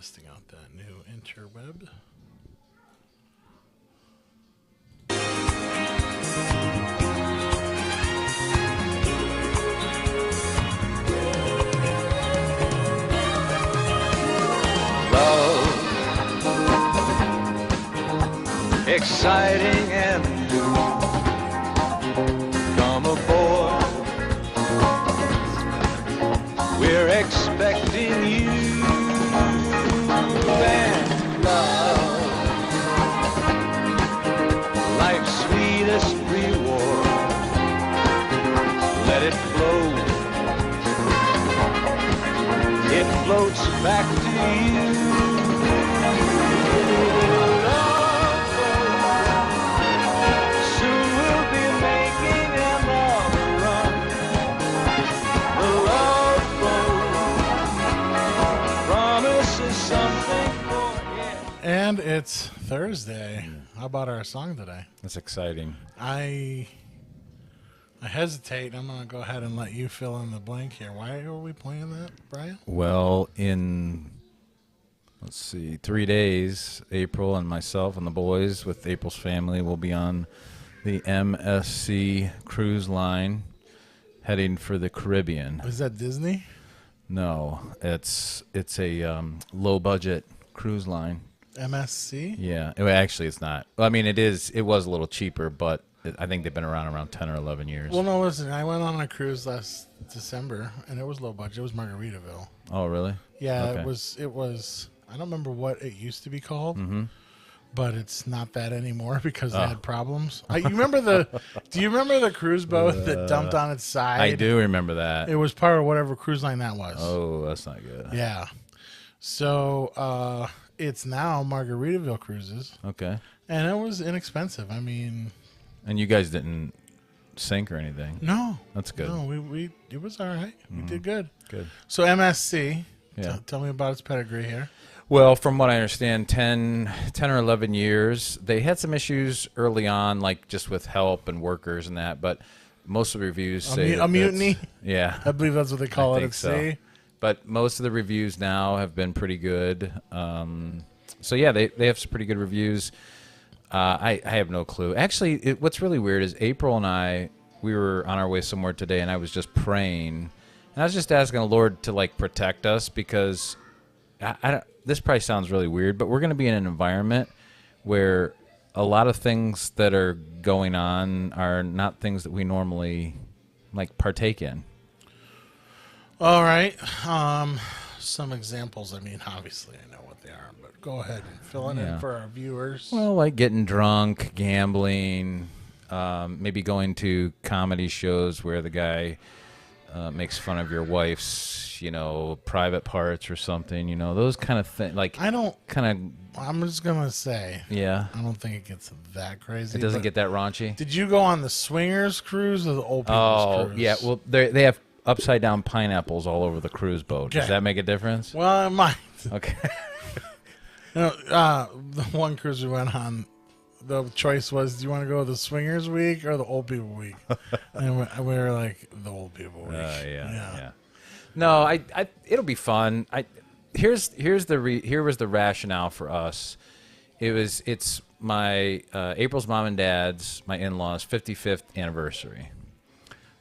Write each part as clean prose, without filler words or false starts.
testing out that new interweb. Love, exciting and new. Come aboard. We're expecting you. And love, life's sweetest reward. Let it flow. It floats back to you. Soon we'll be making another run. The love boat promises something for it. And it's Thursday. How about our song today? That's exciting. I hesitate. I'm going to go ahead and let you fill in the blank here. Why are we playing that, Brian? Well, in, let's see, 3 days, April and myself and the boys with April's family will be on the MSC cruise line heading for the Caribbean. Is that Disney? No, it's a low-budget cruise line. MSC? Yeah. Well, actually, it's not. Well, I mean, it is. It was a little cheaper, but I think they've been around 10 or 11 years. Well, no, listen. I went on a cruise last December, and it was low budget. It was Margaritaville. Oh, really? Yeah, Okay. it was. I don't remember what it used to be called, Mm-hmm. but it's not that anymore because they had problems. You remember the? Do you remember the cruise boat that dumped on its side? I do remember that. It was part of whatever cruise line that was. Oh, that's not good. Yeah. So it's now Margaritaville Cruises, Okay. and it was inexpensive. I mean, And you guys didn't sink or anything. no, That's good. no, we it was all right. We did good. Good. So MSC. Yeah. Tell me about its pedigree here. Well, from what I understand, 10 or 11 years. They had some issues early on, like just with help and workers and that, but most of the reviews say A that mutiny? that's- Yeah. I believe that's what they call I it think at so. sea. But most of the reviews now have been pretty good. So, yeah, they have some pretty good reviews. I have no clue. Actually, what's really weird is April and I, we were on our way somewhere today, and I was just praying. And I was just asking the Lord to, like, protect us because I don't, this probably sounds really weird, but we're going to be in an environment where a lot of things that are going on are not things that we normally, like, partake in. All right. Some examples. I mean, obviously, I know what they are, but go ahead and fill it in for our viewers. Well, like getting drunk, gambling, maybe going to comedy shows where the guy makes fun of your wife's, private parts or something, those kind of things. Like, I don't. kind I'm just gonna say. of, yeah. I don't think it gets that crazy. It doesn't but get that raunchy. Did you go on the swingers cruise or the old people's Oh, cruise? yeah. Well, they have upside down pineapples all over the cruise boat. Does Okay. that make a difference? Well, it might. Okay. The one cruise we went on, the choice was, do you want to go the swingers week or the old people week? And we were like, the old people week. Yeah. No, I it'll be fun. Here was the rationale for us. It's my April's mom and dad's, my in-laws' 55th anniversary.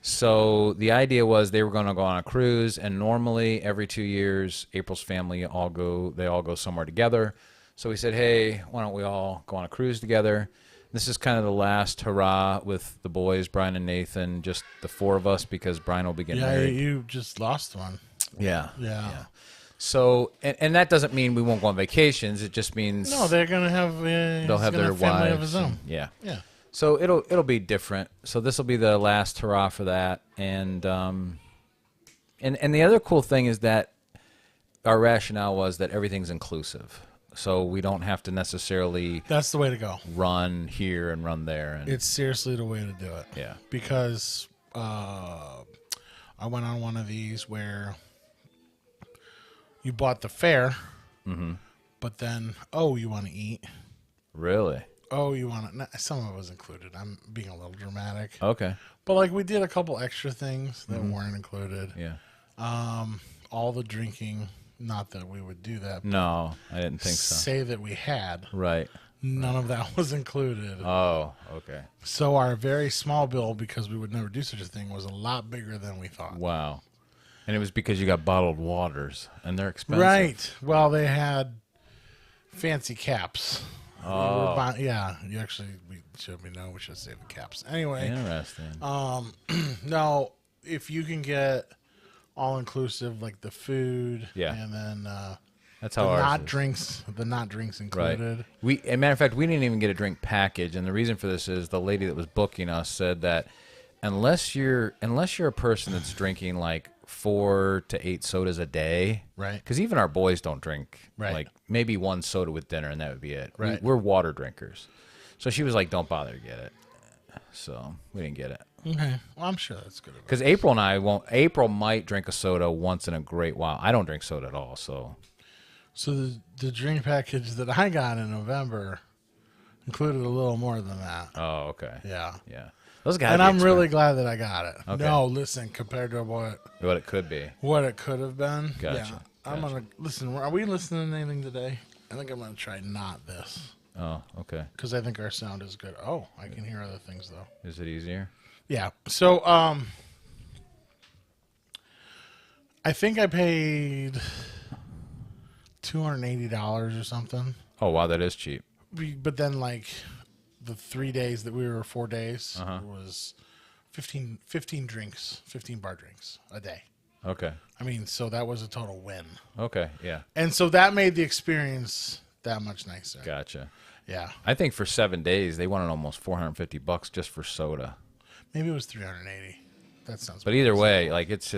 So the idea was they were going to go on a cruise, and normally every 2 years, April's family all go somewhere together. So we said, hey, why don't we all go on a cruise together? This is kind of the last hurrah with the boys, Brian and Nathan, just the four of us because Brian will be getting Yeah, married. you just lost one. Yeah. Yeah. So, and that doesn't mean we won't go on vacations. It just means No, they're gonna have. they'll have their family wives. of his own. and- yeah. Yeah. So it'll be different. So this will be the last hurrah for that. And the other cool thing is that our rationale was that everything's inclusive. So we don't have to necessarily That's the way to go. run here and run there. And It's seriously the way to do it. yeah. Because I went on one of these where you bought the fare, but then, you want to eat. Really? You want to. Some of it was included. I'm being a little dramatic. Okay. But, like, we did a couple extra things that weren't included. Yeah. All the drinking Not that we would do that. No, I didn't think so. Say that we had. Right. None of that was included. Oh, okay. So our very small bill, because we would never do such a thing, was a lot bigger than we thought. Wow. And it was because you got bottled waters, and they're expensive. Right. Well, they had fancy caps. Oh. Yeah. You actually, we should save the caps. Anyway. Interesting. No, if you can get all inclusive, like the food, Yeah. and then That's the how ours not is. drinks, Right. included. As a matter of fact, we didn't even get a drink package, and the reason for this is the lady that was booking us said that unless you're a person that's drinking like 4 to 8 sodas a day, Right. Because even our boys don't drink, Right. like maybe 1 soda with dinner, and that would be it. Right. We're water drinkers, so she was like, "Don't bother to get it." So we didn't get it Okay. Well, I'm sure that's good. because April and I won't. April might drink a soda once in a great while. I don't drink soda at all, so. So the drink package that I got in November included a little more than that. Oh, okay. Yeah. Yeah. Those guys. And I'm really glad that I got it. Okay. No, listen, compared to what what it could be. it could have been. Gotcha. Yeah. I'm Gotcha. gonna listen. Are we listening to anything today? I think I'm gonna try not this Oh, okay. because I think our sound is good. Oh, I can hear other things though. Is it easier? Yeah. So I think I paid $280 or something. Oh, wow, that is cheap. But then like the 3 days that we were 4 days Uh-huh. was 15 drinks, 15 bar drinks a day. Okay. I mean, so that was a total win. Okay. Yeah. And so that made the experience that much nicer. Gotcha. Yeah. I think for 7 days they wanted almost $450 just for soda. Maybe it was 380. That sounds But either way, like it's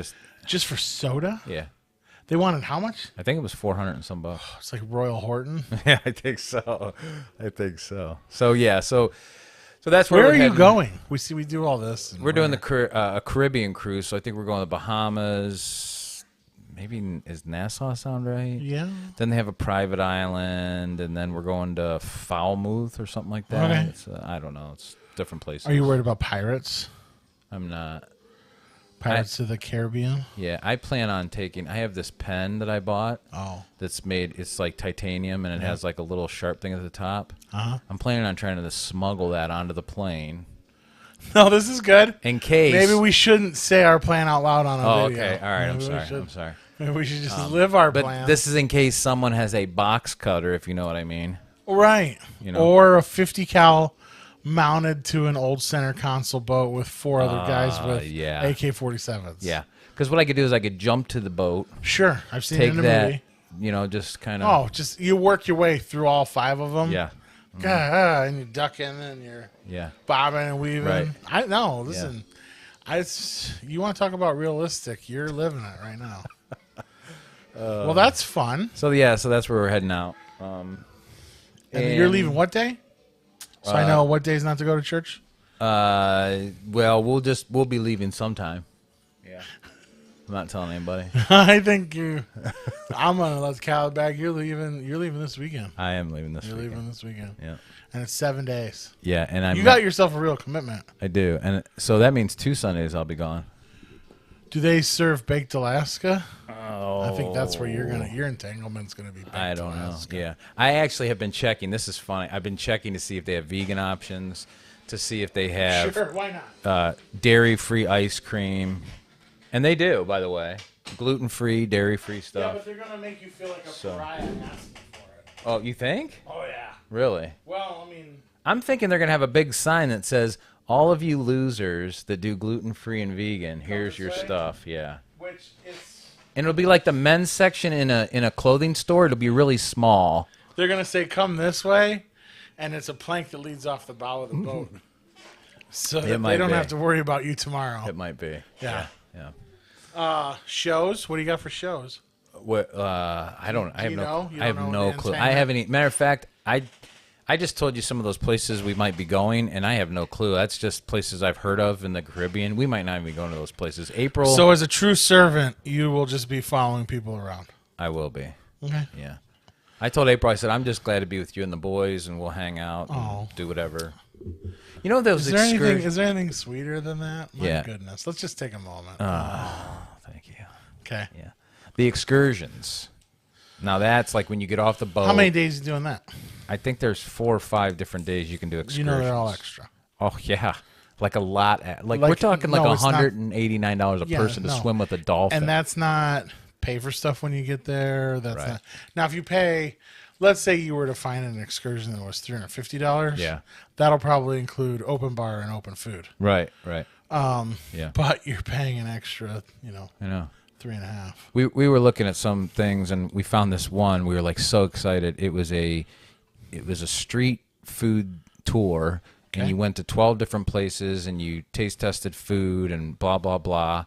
just for soda? yeah. They wanted how much? I think it was 400 and some bucks. It's like Royal Horton. Yeah, I think so. So yeah. So that's Where we're are you heading. going? We do all this. and We're doing where- a Caribbean cruise, so I think we're going to the Bahamas. Maybe is Nassau sound right? Yeah. Then they have a private island, and then we're going to Falmouth or something like that. Okay. It's, I don't know. It's different places. Are you worried about pirates? I'm not. Pirates of the Caribbean? Yeah, I plan on taking. I have this pen that I bought Oh. that's made. It's like titanium, and it has like a little sharp thing at the top. Uh-huh. I'm planning on trying to smuggle that onto the plane No, this is good. in case. Maybe we shouldn't say our plan out loud on a Oh, video. okay. All right. I'm Maybe we sorry. should- I'm sorry. Maybe we should just live our But plan. this is in case someone has a box cutter, if you know what I mean. Right. You know. Or a 50 cal mounted to an old center console boat with 4 other guys with yeah. AK-47s. Yeah. Because what I could do is I could jump to the boat, Sure. I've seen take it in a that, movie. just kind of. Oh, just you work your way through all 5 of them. Yeah. And you're ducking and you're Yeah. bobbing and weaving. Right. I know. Listen, you want to talk about realistic? You're living it right now. Well, that's fun. So yeah. So that's where we're heading out. And you're leaving what day? So I know what days not to go to church. Well, we'll be leaving sometime. Yeah. I'm not telling anybody. I think I'm gonna let Cal back. You're leaving this weekend. I am leaving this You're weekend. leaving this weekend, Yeah. and it's 7 days. Yeah, and You got yourself a real commitment. I do, and so that means 2 Sundays I'll be gone. Do they serve baked Alaska? Oh, I think that's where your entanglement's gonna be. Baked I don't know. Alaska. Yeah, I actually have been checking. This is funny. I've been checking to see if they have vegan options, to see if they have Sure, why not? dairy-free ice cream, and they do, by the way, gluten-free, dairy-free Yeah, stuff. but they're gonna make you feel like a pariah asking for it. Oh, you think? Oh yeah. Really? Well, I mean, I'm thinking they're gonna have a big sign that says, "All of you losers that do gluten-free and vegan, here's this your way." stuff." Yeah. which is And it'll be like the men's section in a clothing store. It'll be really small. they're gonna say come this way, and it's a plank that leads off the bow of the boat, so that might they don't be. have to worry about you tomorrow. It might be. Yeah. Yeah. Shows? What do you got for shows? What? I don't. I have you no. know? You I have don't know no the clue. I entertainment? haven't. Matter of fact, I just told you some of those places we might be going, and I have no clue. That's just places I've heard of in the Caribbean. We might not even be going to those places. April. So, as a true servant, you will just be following people around. I will be. Okay. Yeah. I told April. I said I'm just glad to be with you and the boys, and we'll hang out and Oh. do whatever. You know those Is there anything? excursions. Is there anything sweeter than that? My Yeah. goodness. Let's just take a moment. Thank you. Okay. Yeah. The excursions. Now that's like when you get off the boat. How many days are you doing that? I think there's 4 or 5 different days you can do excursions. You know they're all extra. Oh yeah, like a lot. Like Like, we're talking no, like it's not- $189 a Yeah, person to no. swim with a dolphin. And that's not pay for stuff when you get there. That's Right. not. Now, if you pay, let's say you were to find an excursion that was $350. Yeah. That'll probably include open bar and open food. right. Yeah, But you're paying an extra, I know. 3.5. We were looking at some things and we found this one. We were like so excited. It was a street food tour, and Okay. you went to 12 different places and you taste tested food and blah blah blah,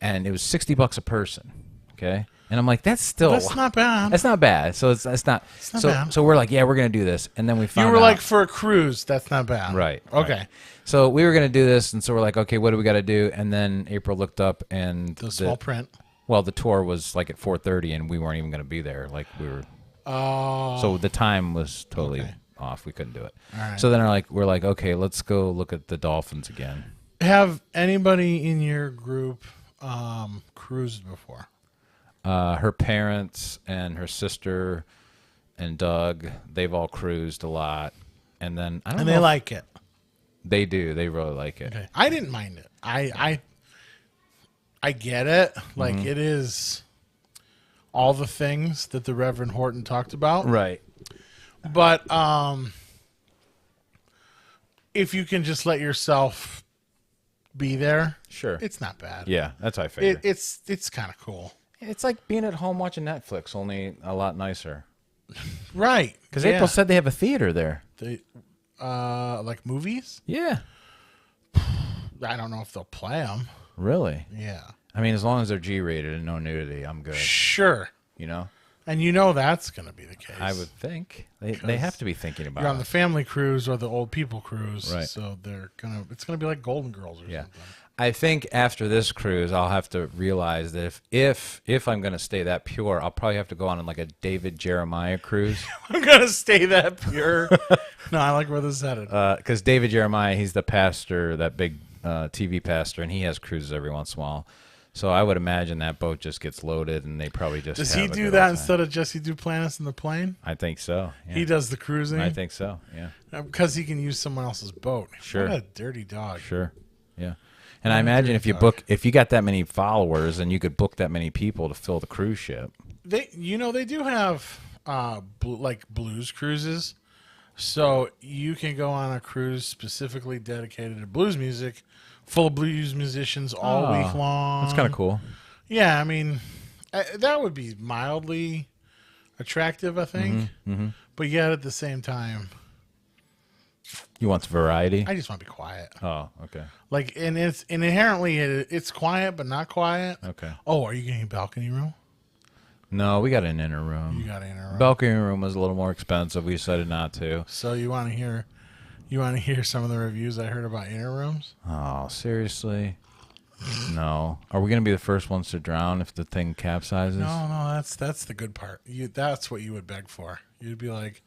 and it was $60 a person. Okay, and I'm like, that's still That's not bad. That's not bad. So it's not. not so bad. so we're like, yeah, we're gonna do this, and then we found You were out- like, for a cruise, that's not bad. Right. Okay. right. So we were gonna do this, and so we're like, okay, what do we got to do? And then April looked up, and The small print. well, the tour was like at 4:30, and we weren't even gonna be there. Like we were. Oh. So the time was totally Okay. off. We couldn't do it. All right. So then we're like, okay, let's go look at the dolphins again. Have anybody in your group cruised before? Her parents and her sister and Doug, they've all cruised a lot. And then I don't And know. they if- like it. They do. They really like it. Okay. I didn't mind it. I get it. Like Mm-hmm. it is all the things that the Reverend Horton talked about. Right. But if you can just let yourself be there, Sure. it's not bad. Yeah, that's how I figure. It's kind of cool. It's like being at home watching Netflix, only a lot nicer. Right. Because yeah. April said they have a theater there. They, like movies? Yeah. I don't know if they'll play them. Really? Yeah. I mean, as long as they're G-rated and no nudity, I'm good. Sure. You know? And you know that's going to be the case. I would think. They have to be thinking about You're on it. the family cruise or the old people cruise, Right. so it's gonna be like Golden Girls or Yeah. something. I think after this cruise, I'll have to realize that if I'm going to stay that pure, I'll probably have to go on like a David Jeremiah cruise. I'm gonna stay that pure. No, I like where this is headed. Because David Jeremiah, he's the pastor, that big TV pastor, and he has cruises every once in a while. So I would imagine that boat just gets loaded, and they probably just Does have he a do good that old time. instead of Jesse Duplantis in the plane? I think so. Yeah. He does the cruising. I think so. Yeah. Because he can use someone else's boat. Sure. What a dirty dog. Sure. Yeah. And I imagine if you got that many followers, and you could book that many people to fill the cruise ship. They do have like blues cruises, so you can go on a cruise specifically dedicated to blues music, full of blues musicians all week long. That's kind of cool. Yeah, I mean, that would be mildly attractive, I think. Mm-hmm, But yet at the same time, You want some variety? I just want to be quiet. Oh, okay. Like, and inherently it's quiet, but not quiet. Okay. Oh, are you getting a balcony room? No, we got an inner room. You got an inner room. Balcony room was a little more expensive. We decided not to. So you want to hear some of the reviews I heard about inner rooms? Oh, seriously? No. Are we going to be the first ones to drown if the thing capsizes? No, that's the good part. That's what you would beg for. You'd be like,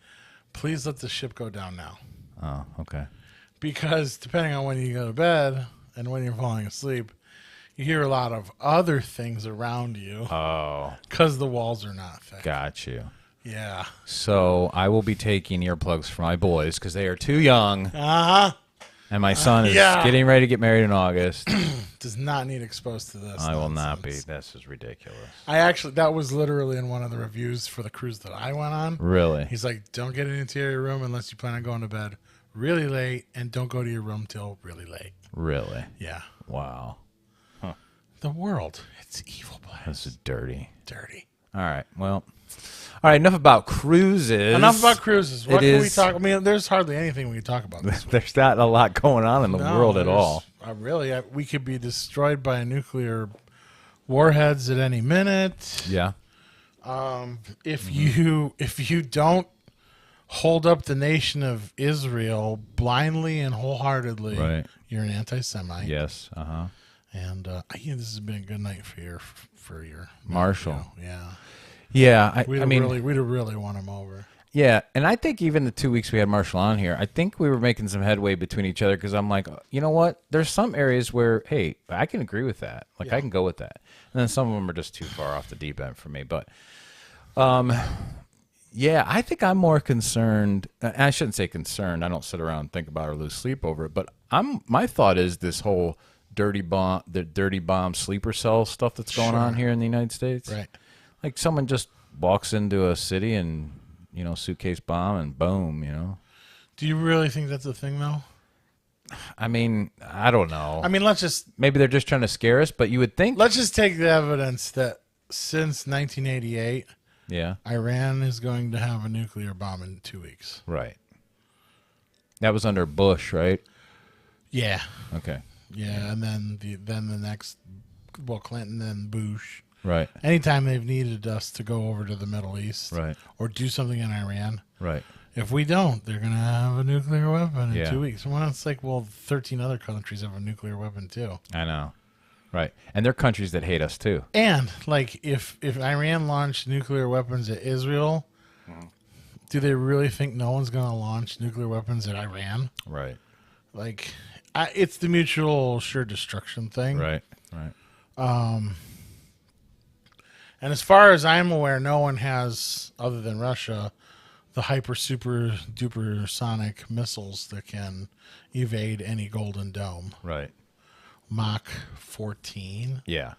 please let the ship go down now. Oh, okay. Because depending on when you go to bed and when you're falling asleep, you hear a lot of other things around you Oh, because the walls are not thick. got you. Yeah. So I will be taking earplugs for my boys because they are too young, Uh-huh. and my son is yeah. getting ready to get married in August. Does not need exposed to this. I will not be. nonsense. This is ridiculous. That was literally in one of the reviews for the cruise that I went on. Really? He's like, don't get an interior room unless you plan on going to bed really late, and don't go to your room till really late. Really? Yeah. Wow. The world. It's evil place. This is dirty. Dirty. All right. Well, all right. Enough about cruises. Enough about cruises. What It can we is- talk? I mean, there's hardly anything we can talk about. This There's not a lot going on in the world at there's- all. Really, we could be destroyed by nuclear warheads at any minute. Yeah. If you don't hold up the nation of Israel blindly and wholeheartedly, Right. you're an anti-Semite. Yes. Uh huh. And this has been a good night for your Marshall. Yeah, Yeah. we'd have really won him over. Yeah, and I think even the 2 weeks we had Marshall on here, I think we were making some headway between each other because I'm like, you know what? There's some areas where, hey, I can agree with that. Like, I can go with that. And then some of them are just too far off the deep end for me. But Yeah, I think I'm more concerned. I shouldn't say concerned. I don't sit around and think about it or lose sleep over it. But my thought is this whole the dirty bomb sleeper cell stuff that's going on here in the United States. Right. Like someone just walks into a city and suitcase bomb and boom. Do you really think that's a thing, though? I mean, I don't know. I mean, Maybe they're just trying to scare us. But you would think. let's just take the evidence that since 1988, Yeah. Iran is going to have a nuclear bomb in 2 weeks. Right. That was under Bush, right? Yeah. Okay. Yeah, and then the next, Clinton, then Bush. Right. Anytime they've needed us to go over to the Middle East, Right. or do something in Iran, Right. if we don't, they're gonna have a nuclear weapon in Yeah. 2 weeks. Well, it's like, 13 other countries have a nuclear weapon too. I know. Right. And they're countries that hate us too. And like, if Iran launched nuclear weapons at Israel, do they really think no one's gonna launch nuclear weapons at Iran? Right. Like, it's the mutual assured destruction thing. Right. Right. And as far as I'm aware, no one has, other than Russia, the hyper super duper sonic missiles that can evade any Golden Dome. Right. Mach 14. Yeah.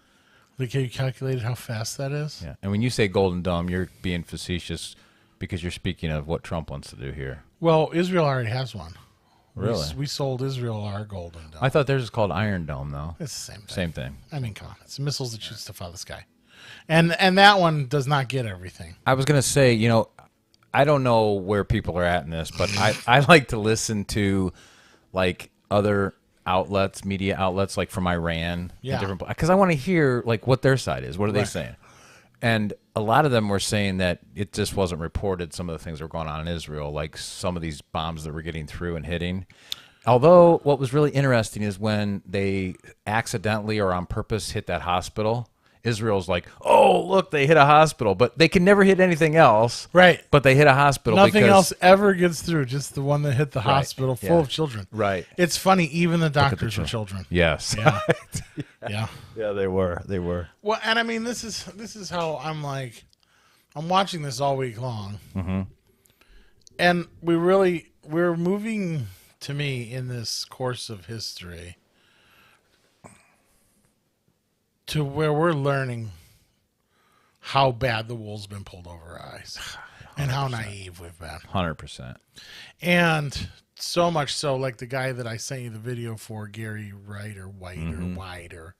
Like, have you calculated how fast that is? Yeah. And when you say Golden Dome, you're being facetious because you're speaking of what Trump wants to do here. Well, Israel already has one. Really? We sold Israel our Golden Dome. I thought theirs was called Iron Dome, though. It's the same thing. Same thing. I mean, come on. It's missiles that shoot stuff out of the sky. And that one does not get everything. I was going to say, I don't know where people are at in this, but I like to listen to like other outlets, media outlets, like from Iran, Yeah. because I want to hear like what their side is. What are they Right. saying? And a lot of them were saying that it just wasn't reported. Some of the things that were going on in Israel, like some of these bombs that were getting through and hitting. Although what was really interesting is when they accidentally or on purpose hit that hospital, Israel's like, oh, look, they hit a hospital. But they can never hit anything else. Right. But they hit a hospital. Nothing because, else ever gets through, just the one that hit the hospital full yeah. of children. Right. It's funny, even the at the doctors were children. Yes. Yeah. Yeah. Yeah, they were. They were. Well, and I mean, this is how I'm like, I'm watching this all week long. Mm-hmm. And we're moving, to me, in this course of history to where we're learning how bad the wool's been pulled over our eyes and how naive we've been. 100%. And so much so, like the guy that I sent you the video for, Gary Wright or White or White or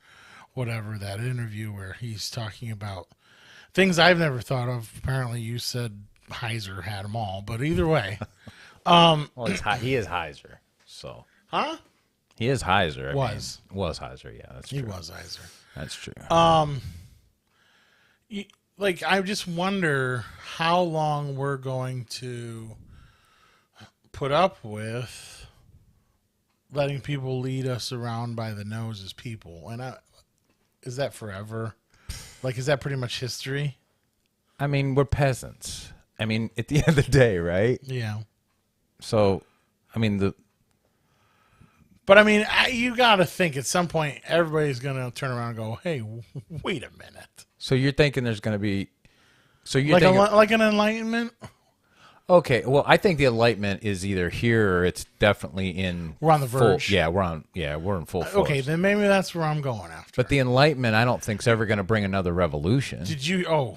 whatever, that interview where he's talking about things I've never thought of. Apparently you said Heiser had them all, but either way. Well, he is Heiser. So. Huh? He is Heiser. Was Heiser. Yeah, that's true. He was Heiser. That's true. Like, I just wonder how long we're going to put up with letting people lead us around by the nose as people. And is that forever? Like, is that pretty much history? I mean, we're peasants. I mean, at the end of the day, right? Yeah. So, I mean, But I mean, you got to think at some point everybody's going to turn around and go, "Hey, wait a minute." so you're thinking there's going to be, so you're Like thinking, like an enlightenment. okay, well, I think the enlightenment is either here or it's definitely in. We're on the full- verge. we're in full force. Okay, then maybe that's where I'm going after. But the enlightenment, I don't think is ever going to bring another revolution. Did you? Oh,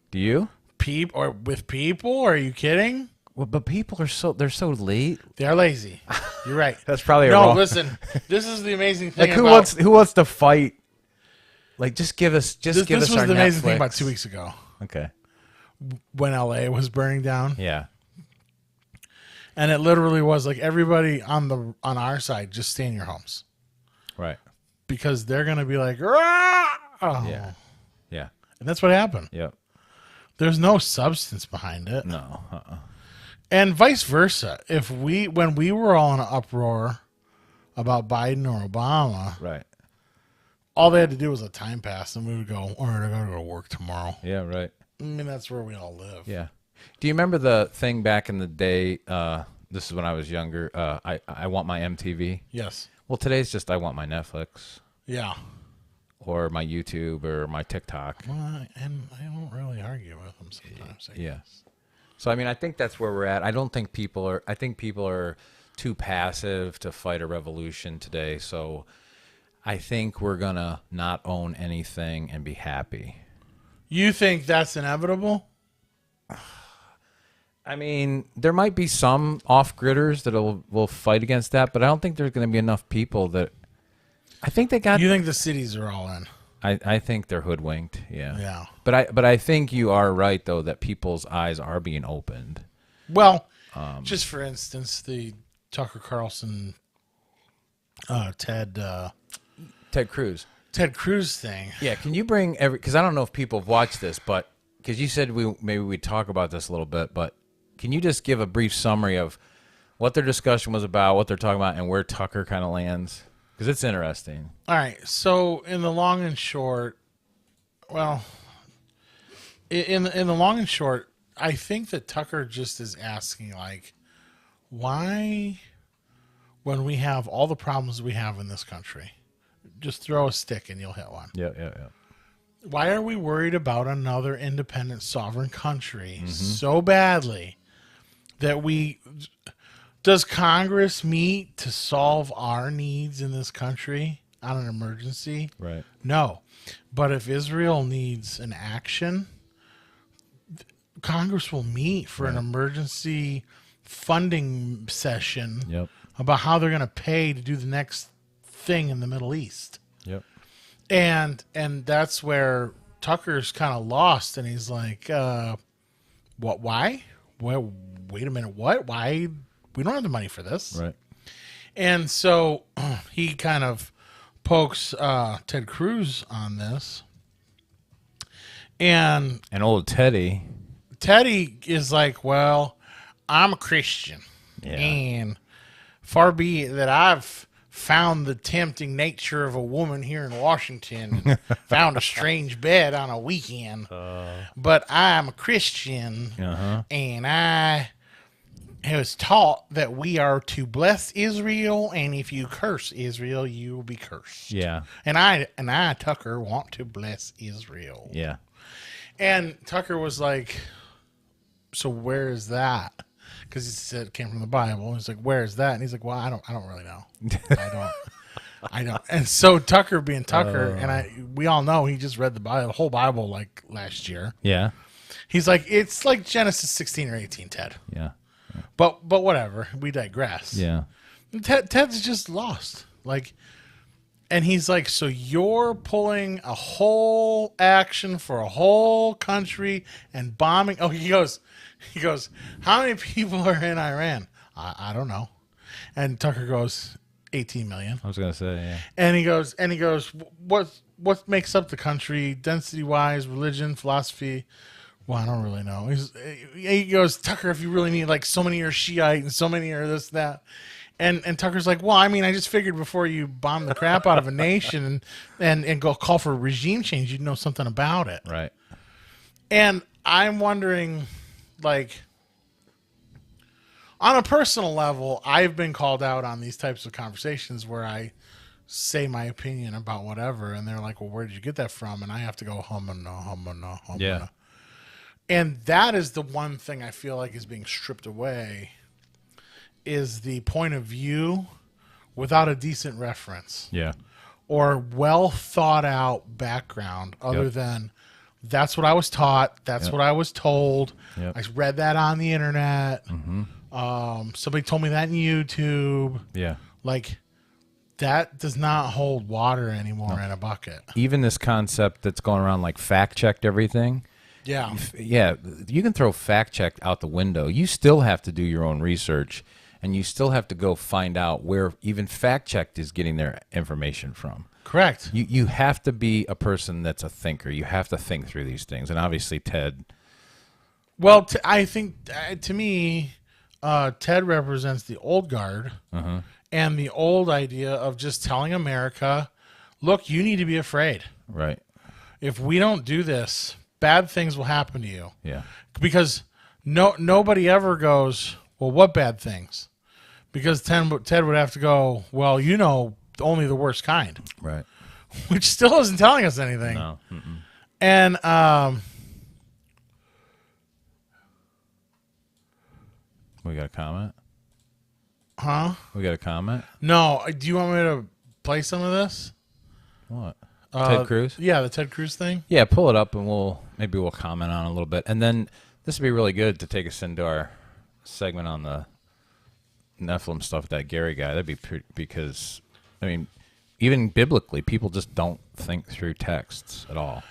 Do you? with people? Are you kidding? Well, but people are they're so late. They're lazy. You're right. That's probably a no. wrong. Listen, this is the amazing thing. Like who about, wants to fight? Like just give us This our was the amazing Netflix. thing about 2 weeks ago Okay. when LA was burning down, Yeah. and it literally was like everybody on our side just stay in your homes Right. because they're gonna be like, "Rah!" Oh. Yeah. Yeah. And that's what happened. Yep. There's no substance behind it. No. And vice versa. When we were all in an uproar about Biden or Obama, Right. all they had to do was a time pass, and we would go, "All right, I gotta go to work tomorrow." Yeah. Right. I mean, that's where we all live. Yeah. Do you remember the thing back in the day? This is when I was younger. I want my MTV. Yes. Well, today's just I want my Netflix. Yeah. or my YouTube or my TikTok. Well, and I don't really argue with them sometimes. I Yeah. guess. So I mean, I think that's where we're at. I don't think people are. I think people are too passive to fight a revolution today. So I think we're gonna not own anything and be happy. You think that's inevitable? I mean, there might be some off-gridders that will fight against that, but I don't think there's going to be enough people that. I think they got. You think the cities are all in? I think they're hoodwinked. Yeah. Yeah. But I think you are right though that people's eyes are being opened. Well, just for instance, the Tucker Carlson, Ted Cruz. Ted Cruz thing. Yeah. Can you bring because I don't know if people have watched this, but because you said maybe we'd talk about this a little bit, but can you just give a brief summary of what their discussion was about, what they're talking about, and where Tucker kind of lands? Because it's interesting. All right. So in the long and short, well, in the long and short, I think that Tucker just is asking like, why, when we have all the problems we have in this country, just throw a stick and you'll hit one. Yeah. Why are we worried about another independent sovereign country so badly that does Congress meet to solve our needs in this country on an emergency? Right. No. But if Israel needs an action, Congress will meet for an emergency funding session Yep. about how they're going to pay to do the next thing in the Middle East. Yep. And that's where Tucker's kind of lost, and he's like, "What? Why? Well, wait a minute. What? Why? We don't have the money for this." Right. And so he kind of pokes Ted Cruz on this, and And old Teddy. Teddy is like, "Well, I'm a Christian, Yeah. and far be it that I've found the tempting nature of a woman here in Washington and found a strange bed on a weekend. But I'm a Christian, and I was taught that we are to bless Israel, and if you curse Israel, you will be cursed. Yeah. And I, Tucker, want to bless Israel." Yeah. And Tucker was like, "So where is that?" Because he said it came from the Bible. He's like, "Where is that?" And he's like, "Well, I don't really know. I don't." And so Tucker, being Tucker, and we all know he just read the whole Bible like last year. Yeah. He's like, it's like Genesis 16 or 18, Ted. Yeah. But whatever. We digress. Yeah. Ted's just lost. Like, and he's like, "So you're pulling a whole action for a whole country and bombing?" Oh, he goes, "How many people are in Iran?" I don't know. And Tucker goes, 18 million. I was gonna say, yeah. And he goes, what makes up the country, density wise, religion, philosophy? Well, I don't really know. He goes, "Tucker, if you really need like so many are Shiite and so many are this, that." And Tucker's like, "Well, I mean, I just figured before you bomb the crap out of a nation and go call for regime change, you'd know something about it." Right. And I'm wondering, like, on a personal level, I've been called out on these types of conversations where I say my opinion about whatever, and they're like, "Well, where did you get that from?" And I have to go, humana. Yeah. And that is the one thing I feel like is being stripped away, is the point of view without a decent reference Yeah. or well thought out background other Yep. than that's what I was taught. That's Yep. what I was told. Yep. I read that on the internet. Somebody told me that in YouTube. Yeah. Like, that does not hold water anymore in a bucket. Even this concept that's going around like fact checked everything. Yeah. Yeah, you can throw fact check out the window. You still have to do your own research, and you still have to go find out where even fact checked is getting their information from. Correct. You have to be a person that's a thinker. You have to think through these things, and obviously Ted. Well, I think, to me, Ted represents the old guard and the old idea of just telling America, "Look, you need to be afraid. Right. If we don't do this, bad things will happen to you." Yeah. Because nobody ever goes, "Well, what bad things?" Because Ted would have to go, "Well, only the worst kind." Right. which still isn't telling us anything. No. Mm-mm. And We got a comment? huh? We got a comment? No. Do you want me to play some of this? What? Ted Cruz? Yeah, the Ted Cruz thing. Yeah, pull it up and maybe we'll comment on it a little bit. And then this would be really good to take us into our segment on the Nephilim stuff with that Gary guy. That'd be because, I mean, even biblically, people just don't think through texts at all.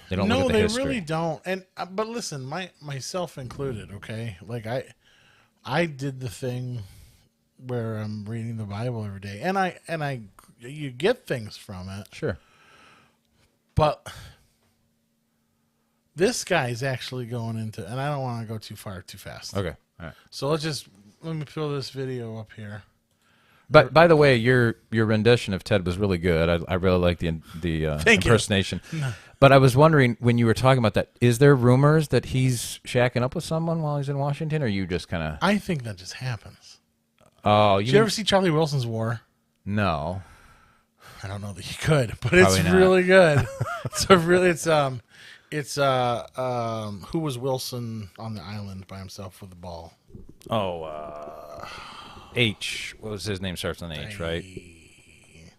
They don't look No, at the they history. really don't. And but listen, myself included. Okay, like I did the thing where I'm reading the Bible every day, and you get things from it. Sure. But this guy's actually going into, and I don't want to go too far too fast. Okay. All right. So let me throw this video up here. But by the way, your rendition of Ted was really good. I really like the Thank you. impersonation. But I was wondering, when you were talking about that, is there rumors that he's shacking up with someone while he's in Washington, or you just kind of? I think that just happens. Oh, Did you ever see Charlie Wilson's War? No. I don't know that you could, but it's Probably not. really good. It's who was Wilson on the island by himself with the ball? Oh, H. What was his name? Starts on H, right? He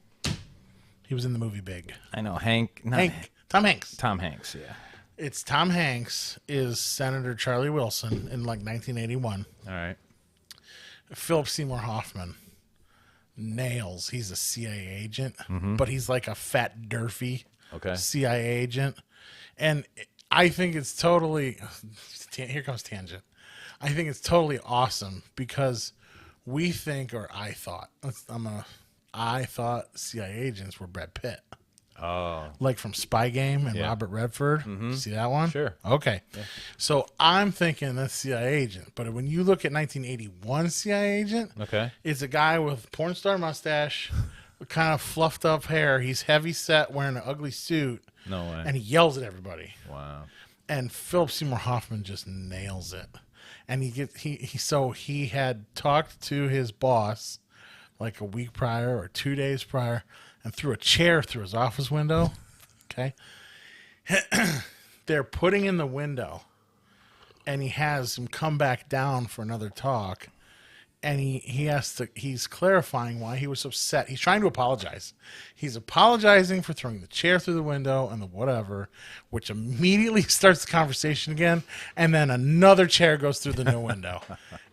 was in the movie Big. I know Hank. Not Tom Hanks. Tom Hanks. Yeah. It's Tom Hanks is Senator Charlie Wilson in like 1981. All right. Philip Seymour Hoffman nails. He's a CIA agent, but he's like a fat Durfee Okay. CIA agent. And I think it's totally, here comes tangent. I think it's totally awesome because we think, or I thought CIA agents were Brad Pitt. Oh. Like from Spy Game and Yeah. Robert Redford. See that one? Sure. Okay. So I'm thinking that's CIA agent. But when you look at 1981 CIA agent, Okay. it's a guy with porn star mustache, kind of fluffed up hair. He's heavy set, wearing an ugly suit, No way. and he yells at everybody. Wow. And Philip Seymour Hoffman just nails it. And he had talked to his boss like a week prior or 2 days prior and threw a chair through his office window. Okay. They're putting in the window and he has him come back down for another talk. And he's clarifying why he was upset. He's trying to apologize. He's apologizing for throwing the chair through the window and the whatever, which immediately starts the conversation again. And then another chair goes through the new window.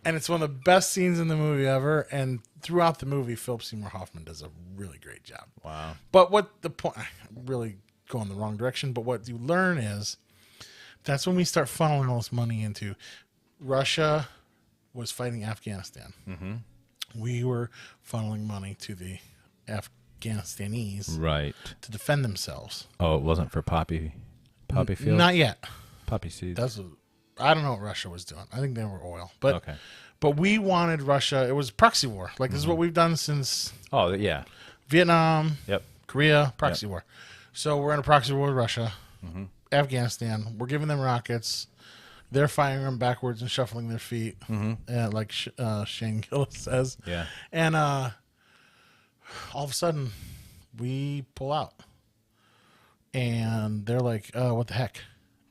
And it's one of the best scenes in the movie ever. And throughout the movie, Philip Seymour Hoffman does a really great job. Wow. But what the point, I'm really going the wrong direction, but what you learn is that's when we start funneling all this money into Russia was fighting Afghanistan. We were funneling money to the Afghanistanis Right. to defend themselves. Oh, it wasn't for poppy fields? Not yet. Poppy seeds. I don't know what Russia was doing. I think they were oil, but Okay. but we wanted Russia. It was proxy war. Like this is what we've done since Oh, yeah. Vietnam, Yep. Korea, proxy war. So we're in a proxy war with Russia, Afghanistan. We're giving them rockets. They're firing them backwards and shuffling their feet, like Shane Gillis says. Yeah. And all of a sudden, we pull out. And they're like, oh, what the heck?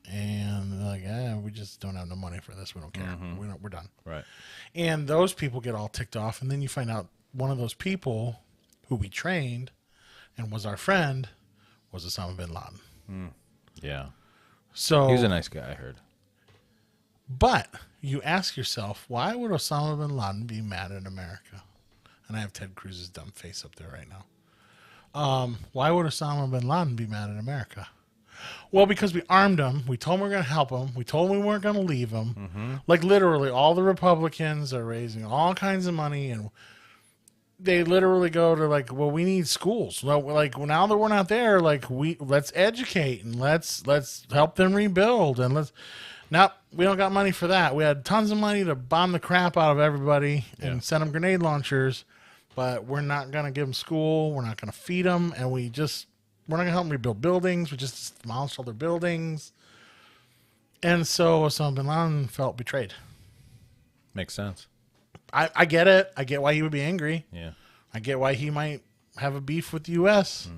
And they're like, we just don't have no money for this. We don't care. We're done. Right. And those people get all ticked off. And then you find out one of those people who we trained and was our friend was Osama bin Laden. Yeah. So He was a nice guy, I heard. But you ask yourself, why would Osama bin Laden be mad at America? And I have Ted Cruz's dumb face up there right now. Why would Osama bin Laden be mad at America? Well, because we armed him. We told him we were going to help him. We told him we weren't going to leave him. Like literally, all the Republicans are raising all kinds of money, and they literally go to like, well, we need schools. Well, like now that we're not there, like let's educate and let's help them rebuild and let's. Nope, we don't got money for that. We had tons of money to bomb the crap out of everybody and send them grenade launchers, but we're not going to give them school. We're not going to feed them, and we're not going to help them rebuild buildings. We just demolished all their buildings. And so Osama bin Laden felt betrayed. Makes sense. I get it. I get why he would be angry. Yeah. I get why he might have a beef with the U.S.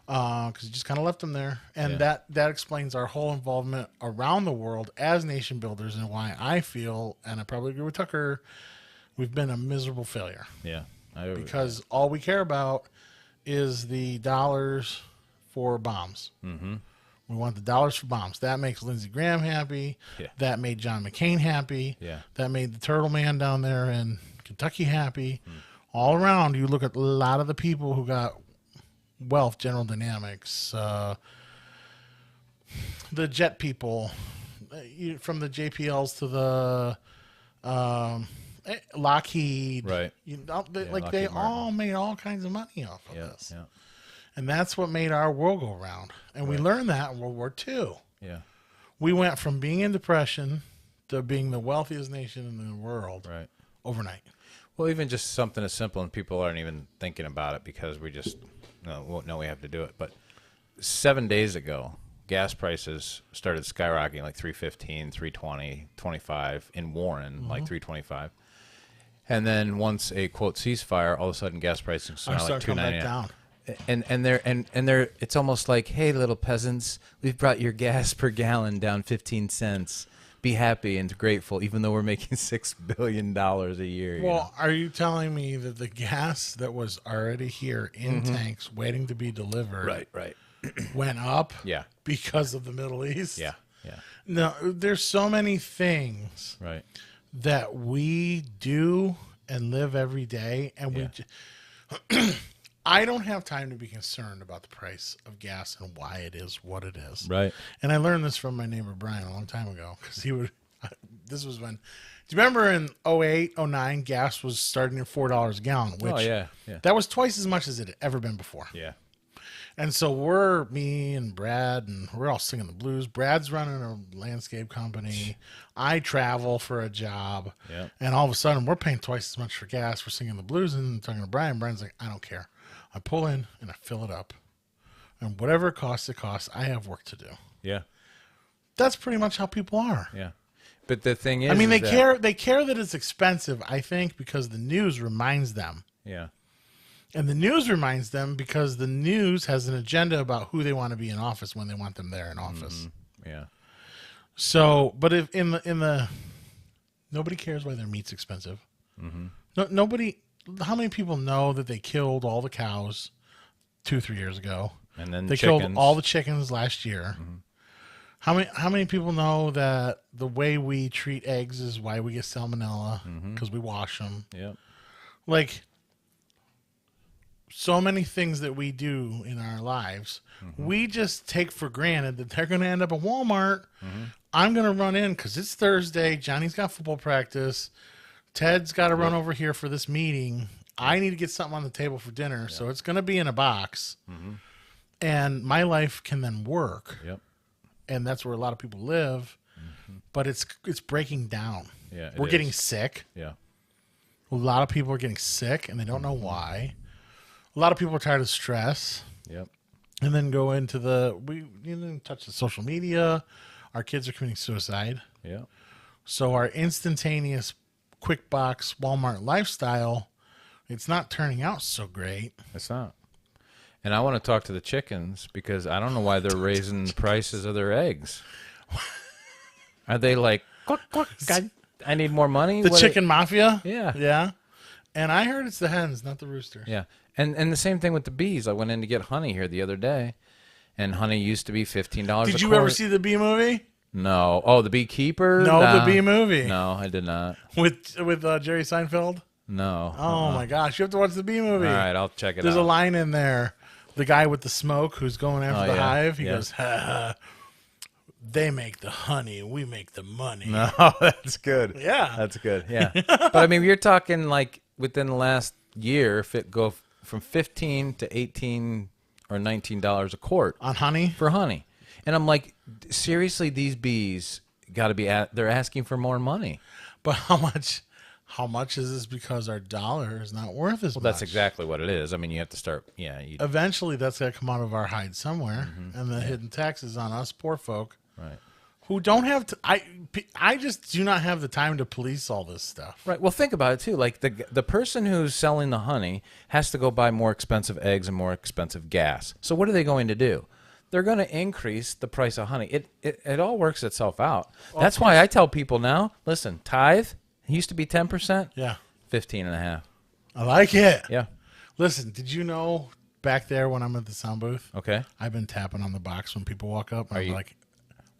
because you just kind of left them there, and Yeah. that explains our whole involvement around the world as nation builders, and why I feel, and I probably agree with Tucker, we've been a miserable failure Yeah. because all we care about is the dollars for bombs. Mm-hmm. We want the dollars for bombs. That makes Lindsey Graham happy. Yeah. That made John McCain happy. Yeah. That made the Turtle Man down there in Kentucky happy. All around, you look at a lot of the people who got wealth, General Dynamics, the jet people, from the JPLs to the Lockheed. Right. You know, they Lockheed all made all kinds of money off of Yeah. this. Yeah. And that's what made our world go round. And we learned that in World War II. Yeah. We went from being in depression to being the wealthiest nation in the world Right. overnight. Well, even just something as simple, and people aren't even thinking about it because we just no, we have to do it. But 7 days ago, gas prices started skyrocketing, like 315, 320, 25 in Warren, like 325. And then once a quote ceasefire, all of a sudden gas prices I are start like coming back 299. down. And they're it's almost like, hey, little peasants, we've brought your gas per gallon down 15 cents. Be happy and grateful, even though we're making $6 billion a year. Well, are you telling me that the gas that was already here in tanks waiting to be delivered right. went up Yeah. because of the Middle East? Yeah. No, there's so many things Right. that we do and live every day, and Yeah. I don't have time to be concerned about the price of gas and why it is what it is. Right. And I learned this from my neighbor Brian a long time ago, because he would. This was when. Do you remember in 08, 09, gas was starting at $4 a gallon? Which Oh, yeah. that was twice as much as it had ever been before. Yeah. And so me and Brad, and we're all singing the blues. Brad's running a landscape company. I travel for a job. Yeah. And all of a sudden, we're paying twice as much for gas. We're singing the blues and talking to Brian. Brian's like, I don't care. I pull in and I fill it up. And whatever it costs, I have work to do. Yeah. That's pretty much how people are. Yeah. But the thing is, I mean, is they care that it's expensive, I think, because the news reminds them. Yeah. And the news reminds them because the news has an agenda about who they want to be in office when they want them there in office. Yeah. So, but if in the nobody cares why their meat's expensive. No, nobody. How many people know that they killed all the cows 2-3 years ago? And then They chickens. killed all the chickens last year. How many people know that the way we treat eggs is why we get salmonella because we wash them? Yeah. Like, so many things that we do in our lives, we just take for granted that they're going to end up at Walmart. I'm going to run in because it's Thursday. Johnny's got football practice. Ted's got to run over here for this meeting. I need to get something on the table for dinner. So it's going to be in a box. And my life can then work. Yep. And that's where a lot of people live. But it's breaking down. Yeah. We're getting sick. Yeah. A lot of people are getting sick and they don't know why. A lot of people are tired of stress. Yep. And then go into we didn't touch the social media. Our kids are committing suicide. Yeah. So our instantaneous quick box Walmart lifestyle, it's not turning out so great. It's not. And I want to talk to the chickens because I don't know why they're raising the prices of their eggs. Are they like, cluck, cluck, I need more money? The What chicken mafia? Yeah. Yeah. And I heard it's the hens, not the roosters. Yeah. And the same thing with the bees. I went in to get honey here the other day, and honey used to be $15 Did a you quart. ever see the bee movie? No. Oh, the beekeeper? No, Nah. the bee movie. No, I did not. With Jerry Seinfeld? No. Oh my gosh, you have to watch the bee movie. All right, I'll check it There's out. a line in there. The guy with the smoke who's going after the yeah, hive, he yeah. goes, ha, ha, they make the honey, we make the money. No, that's good. Yeah. That's good. Yeah. But I mean, you're talking like within the last year, if it go from 15 to 18 or $19 a quart On honey? for honey. And I'm like, seriously, these bees got to be they're asking for more money. But how much is this because our dollar is not worth as much? That's exactly what it is. I mean, you have to start, Eventually, that's got to come out of our hide somewhere. Mm-hmm. And the hidden taxes on us poor folk right. who don't have to. I just do not have the time to police all this stuff. Right. Well, think about it too. Like the person who's selling the honey has to go buy more expensive eggs and more expensive gas. So what are they going to do? They're going to increase the price of honey. It all works itself out. That's why I tell people now, listen, tithe, it used to be 10%. Yeah, 15.5. I like it. Yeah. Listen, did you know back there when I'm at the sound booth? Okay. I've been tapping on the box when people walk up. And I'm like,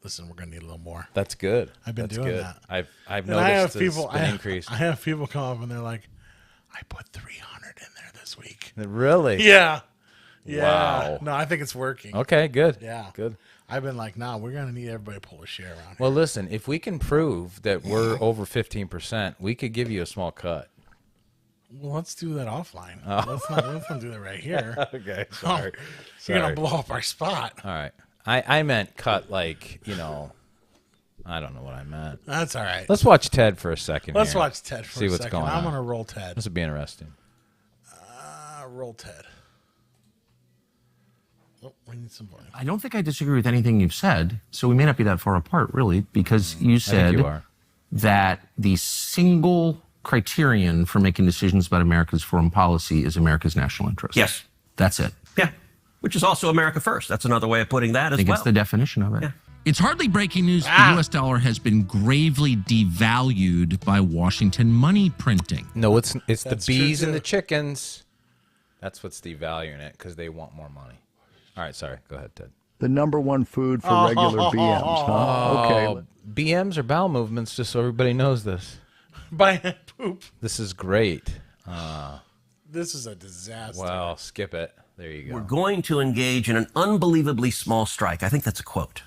listen, we're gonna need a little more. That's good. I've been That's doing good. that. I've And I have noticed people. it's been increased. I have people come up and they're like, I put 300 in there this week. Really? Yeah. Yeah. Wow. No, I think it's working. Okay, good. Yeah. Good. I've been like, nah, we're gonna need everybody to pull a share around here. Well, listen, if we can prove that we're over 15%, we could give you a small cut. Well, let's do that offline. Oh. Let's not do that right here. Okay, Oh, you're gonna blow up our spot. All right. I meant cut like, I don't know what I meant. That's all right. Let's watch Ted for a second. Let's here. watch Ted for See a what's second. going I'm on. gonna roll Ted. This would be interesting. Roll Ted. Oh, we need some volume. I don't think I disagree with anything you've said, so we may not be that far apart, really, because you I said think you are. that the single criterion for making decisions about America's foreign policy is America's national interest. Yes. That's it. Yeah. Which is also America first. That's another way of putting that I as think well. it's the definition of it. Yeah. It's hardly breaking news. The U.S. dollar has been gravely devalued by Washington money printing. No, it's the That's true, bees and too. the chickens. That's what's devaluing it because they want more money. All right, sorry. Go ahead, Ted. The number one food for regular BMs, huh? Okay. BMs are bowel movements, just so everybody knows this. By poop. This is great. This is a disaster. Well, skip it. There you go. We're going to engage in an unbelievably small strike. I think that's a quote.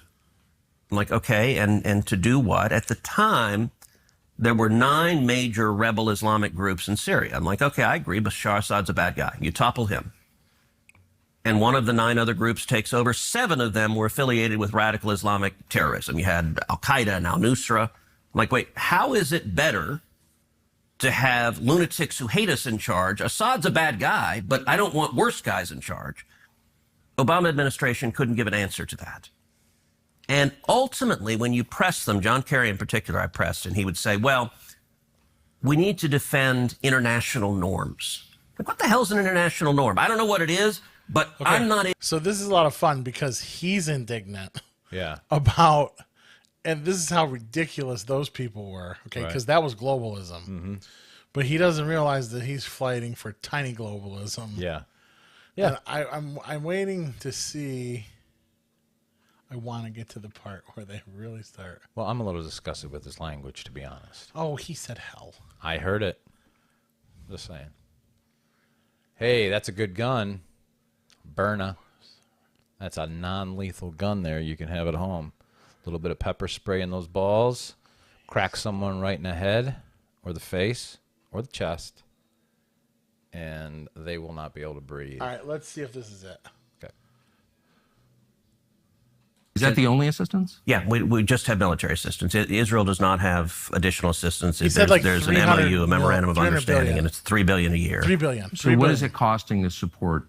I'm like, okay, and to do what? At the time, there were 9 major rebel Islamic groups in Syria. I'm like, okay, I agree, Bashar Assad's a bad guy. You topple him. And one of the 9 other groups takes over. 7 of them were affiliated with radical Islamic terrorism. You had Al-Qaeda and Al-Nusra. I'm like, wait, how is it better to have lunatics who hate us in charge? Assad's a bad guy, but I don't want worse guys in charge. Obama administration couldn't give an answer to that. And ultimately, when you press them, John Kerry in particular, I pressed, and he would say, well, we need to defend international norms. Like, what the hell's an international norm? I don't know what it is, but I'm not... So this is a lot of fun because he's indignant Yeah. about, and this is how ridiculous those people were. Okay, Right. because that was globalism. But he doesn't realize that he's fighting for tiny globalism. Yeah. Yeah. And I'm waiting to see. I want to get to the part where they really start. Well, I'm a little disgusted with his language, to be honest. Oh, he said hell. I heard it. Just saying. Hey, that's a good gun. Berna. That's a non-lethal gun there you can have at home. A little bit of pepper spray in those balls. Crack someone right in the head or the face or the chest. And they will not be able to breathe. All right, let's see if this is it. Okay. Is that the only assistance? Yeah, we just have military assistance. Israel does not have additional assistance. He said like there's an 300 MOU, a memorandum of 300 understanding, billion. and it's $3 billion a year. $3 billion. So what is it costing to support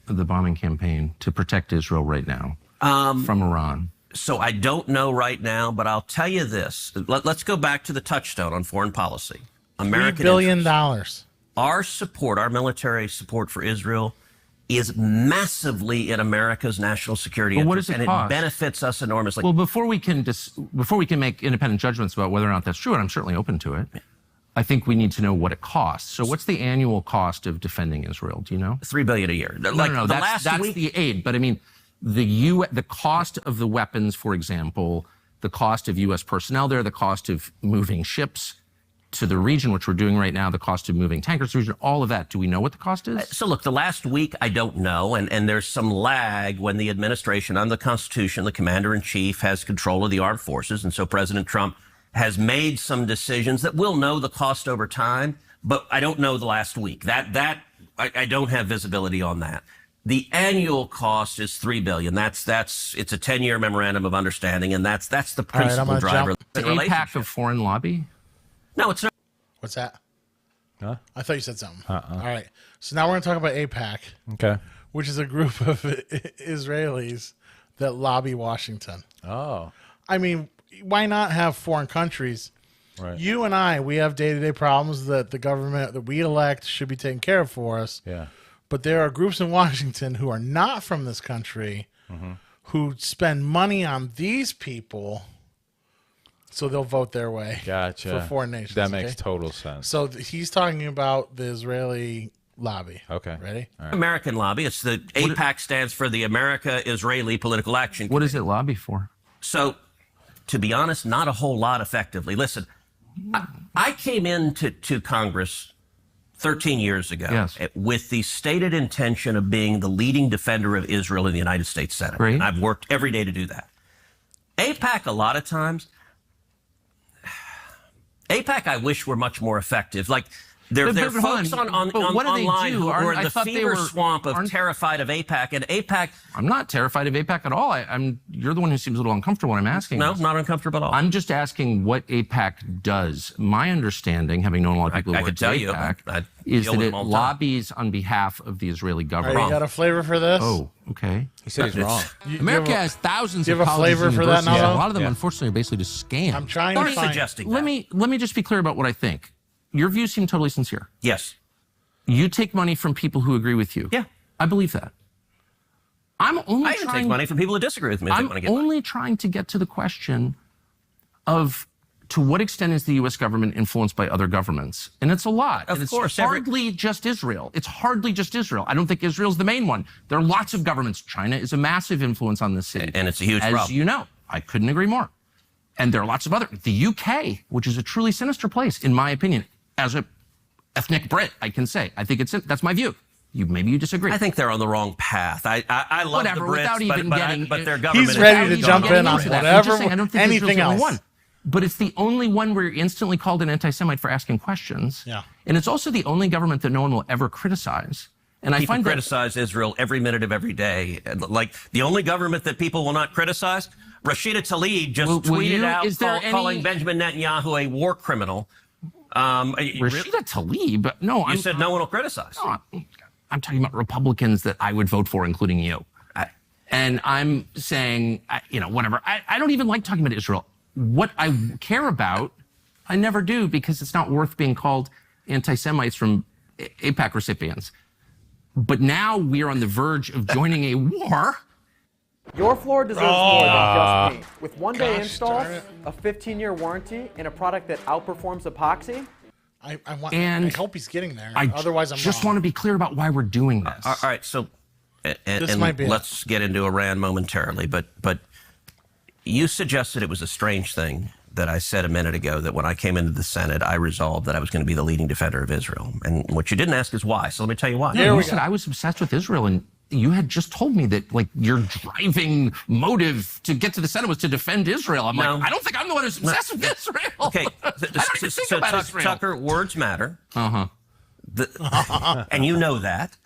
the bombing campaign to protect Israel right now from Iran? So I don't know right now, but I'll tell you this. Let's go back to the touchstone on foreign policy. $3 American billion. interests. Our support, our military support for Israel is massively in America's national security But what interest, does it and cost? it benefits us enormously. Well, before we can make independent judgments about whether or not that's true, and I'm certainly open to it, I think we need to know what it costs. So what's the annual cost of defending Israel? Do you know? $3 billion a year. No, The that's the aid. But I mean, the cost of the weapons, for example, the cost of U.S. personnel there, the cost of moving ships to the region, which we're doing right now, the cost of moving tankers to the region, all of that. Do we know what the cost is? So look, the last week, I don't know, and there's some lag when the administration, under the Constitution, the commander-in-chief has control of the armed forces, and so President Trump has made some decisions that we'll know the cost over time, but I don't know the last week. I don't have visibility on that. The annual cost is $3 billion. It's a 10-year memorandum of understanding, and that's the principal gonna driver. jump- of the The APAC relationship. of foreign lobby? No, it's not. What's that? Huh? I thought you said something. All right. So now we're going to talk about APAC, Okay. which is a group of Israelis that lobby Washington. Oh. I mean, why not have foreign countries? Right. You and I, we have day-to-day problems that the government that we elect should be taking care of for us. Yeah. But there are groups in Washington who are not from this country who spend money on these people, so they'll vote their way. Gotcha. For foreign nations. That makes okay? total sense. So he's talking about the Israeli lobby. Okay. Ready? American lobby. It's the AIPAC stands for the America-Israeli Political Action What does it lobby for? So, to be honest, not a whole lot effectively. Listen, I came into Congress 13 years ago Yes. with the stated intention of being the leading defender of Israel in the United States Senate. Great. And I've worked every day to do that. AIPAC, a lot of times, AIPAC, I wish were much more effective. Like, there are folks but what do they online do? who are in I the thought they fever were- swamp of aren't- terrified of AIPAC. And AIPAC, I'm not terrified of AIPAC at all. You're the one who seems a little uncomfortable when I'm asking. no, this. not uncomfortable at all. I'm just asking what AIPAC does. My understanding, having known a lot of people I who could work tell at you. AIPAC, I is deal that with it them all the time. lobbies on behalf of the Israeli All right, government. you got a flavor for this? Oh, okay. He said he's wrong. America you have has thousands do you of have a colleges flavor and for that, universities. Nalo? A lot of them, Yeah. unfortunately, are basically just scams. I'm trying I'm to find. suggesting Let that. me just be clear about what I think. Your views seem totally sincere. Yes. You take money from people who agree with you. Yeah. I believe that. I'm only I even trying take money from people who disagree with me if they I'm want to get money. only trying to get to the question of to what extent is the U.S. government influenced by other governments? And it's a lot. Of and course, It's hardly just Israel. It's hardly just Israel. I don't think Israel's the main one. There are lots of governments. China is a massive influence on this city. And it's a huge As problem. you know, I couldn't agree more. And there are lots of other. The U.K., which is a truly sinister place, in my opinion, as a ethnic Brit, I can say. I think that's my view. Maybe you disagree. I think they're on the wrong path. I love Whatever, the Brits, without even getting- but their government He's is ready to out jump of in control. on into that. I'm whatever, just saying, I don't think anything Israel's the only else. one. But it's the only one where you're instantly called an anti-Semite for asking questions. Yeah. And it's also the only government that no one will ever criticize. And I People find that criticize Israel every minute of every day. Like, the only government that people will not criticize, Rashida Tlaib just Will tweeted you- out is there calling any- Benjamin Netanyahu a war criminal. Rashida Tlaib. No, You said no one will criticize. I'm talking about Republicans that I would vote for, including you. And I'm saying, whatever. I don't even like talking about Israel. What I care about, I never do because it's not worth being called anti-Semites from AIPAC recipients. But now we are on the verge of joining a war. Your floor deserves more than just paint. With one-day Gosh install, darn it. a 15-year warranty, and a product that outperforms epoxy, I And hope he's getting there. I Otherwise, I'm just wrong. want to be clear about why we're doing this. All right, so This might be it. let's get into Iran momentarily, but you suggested it was a strange thing that I said a minute ago that when I came into the Senate, I resolved that I was going to be the leading defender of Israel. And what you didn't ask is why. So let me tell you why. You said I was obsessed with Israel, and you had just told me that your driving motive to get to the Senate was to defend Israel. I'm No. like, I don't think I'm the one who's obsessed with Israel. Okay, I don't even think so about Israel. Tucker, words matter. Uh-huh. And you know that.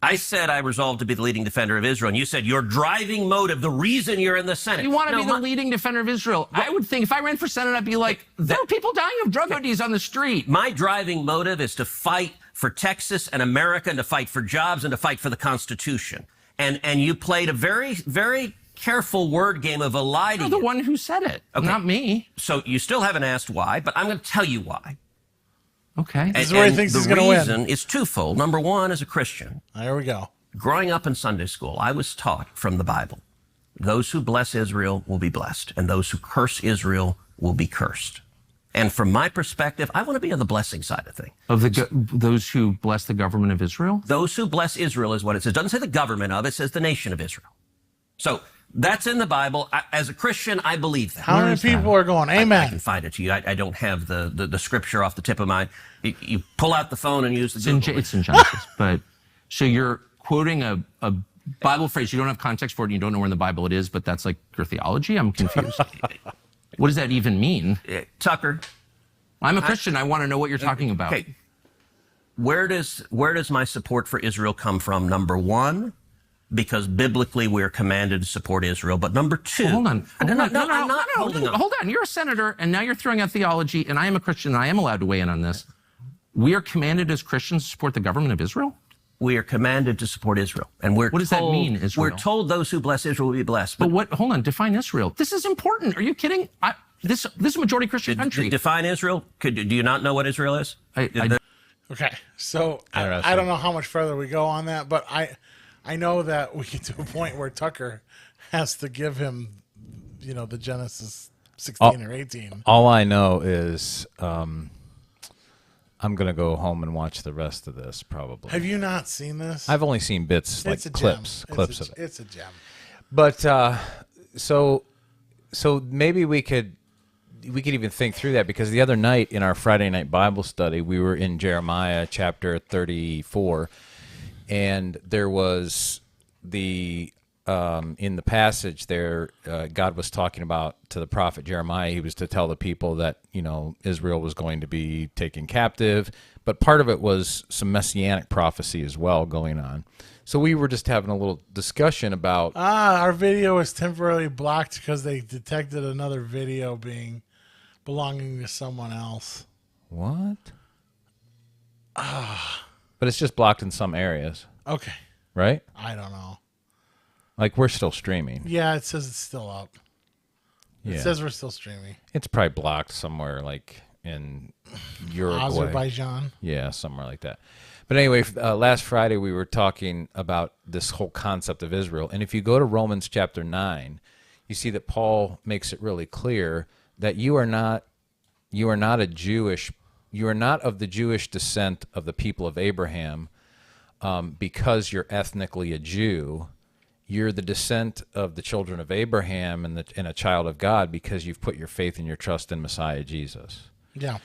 I said I resolved to be the leading defender of Israel, and you said your driving motive, the reason you're in the Senate. You want to No, be the leading defender of Israel. I would think if I ran for Senate, I'd be like, there are people dying of drug ODs on the street. My driving motive is to fight for Texas and America, and to fight for jobs, and to fight for the Constitution. And you played a very, very careful word game of eliding You're the it. one who said it, Okay. not me. So you still haven't asked why, but I'm going to tell you why. Okay. This is where he thinks he's gonna win. The reason is twofold. Number one, as a Christian, There we go. growing up in Sunday school, I was taught from the Bible, those who bless Israel will be blessed, and those who curse Israel will be cursed. And from my perspective, I want to be on the blessing side of things. Of those who bless the government of Israel? Those who bless Israel is what it says. It doesn't say the government of it, it says the nation of Israel. So that's in the Bible. As a Christian, I believe that. How many people are going, I can amen? find it to you. I don't have the scripture off the tip of my. You pull out the phone and use the Google. It's in Genesis. But so you're quoting a Bible phrase. You don't have context for it. And you don't know where in the Bible it is, but that's like your theology. I'm confused. What does that even mean? Tucker, I'm a Christian. I want to know what you're talking about. okay. Where does my support for Israel come from? Number one, because biblically we're commanded to support Israel. But number two, Hold on. I'm not holding on. Hold on. You're a senator, and now you're throwing out theology, and I am a Christian, and I am allowed to weigh in on this. We are commanded as Christians to support the government of Israel? we are commanded to support Israel. And we're What does that told, mean, Israel? We're told those who bless Israel will be blessed. But what? Hold on. Define Israel. This is important. Are you kidding? This is a majority Christian country. Define Israel? Do you not know what Israel is? Okay, so I don't know how much further we go on that, but I know that we get to a point where Tucker has to give him, the Genesis 16 or 18. All I know is I'm going to go home and watch the rest of this probably. Have you not seen this? I've only seen bits, like It's a clips gem. of it. It's a gem. But so maybe we could even think through that, because the other night in our Friday night Bible study, we were in Jeremiah chapter 34, and there was in the passage there, God was talking about to the prophet Jeremiah. He was to tell the people that, Israel was going to be taken captive, but part of it was some messianic prophecy as well going on. So we were just having a little discussion about... our video was temporarily blocked because they detected another video belonging to someone else. What? But it's just blocked in some areas, Okay. right? I don't know. Like, we're still streaming. Yeah, it says it's still up. It Yeah. says we're still streaming. It's probably blocked somewhere, like in Uruguay. Azerbaijan. Yeah, somewhere like that. But anyway, last Friday we were talking about this whole concept of Israel. And if you go to Romans chapter 9, you see that Paul makes it really clear that you are not of the Jewish descent of the people of Abraham because you're ethnically a Jew. You're the descent of the children of Abraham and a child of God because you've put your faith and your trust in Messiah Jesus. Yeah.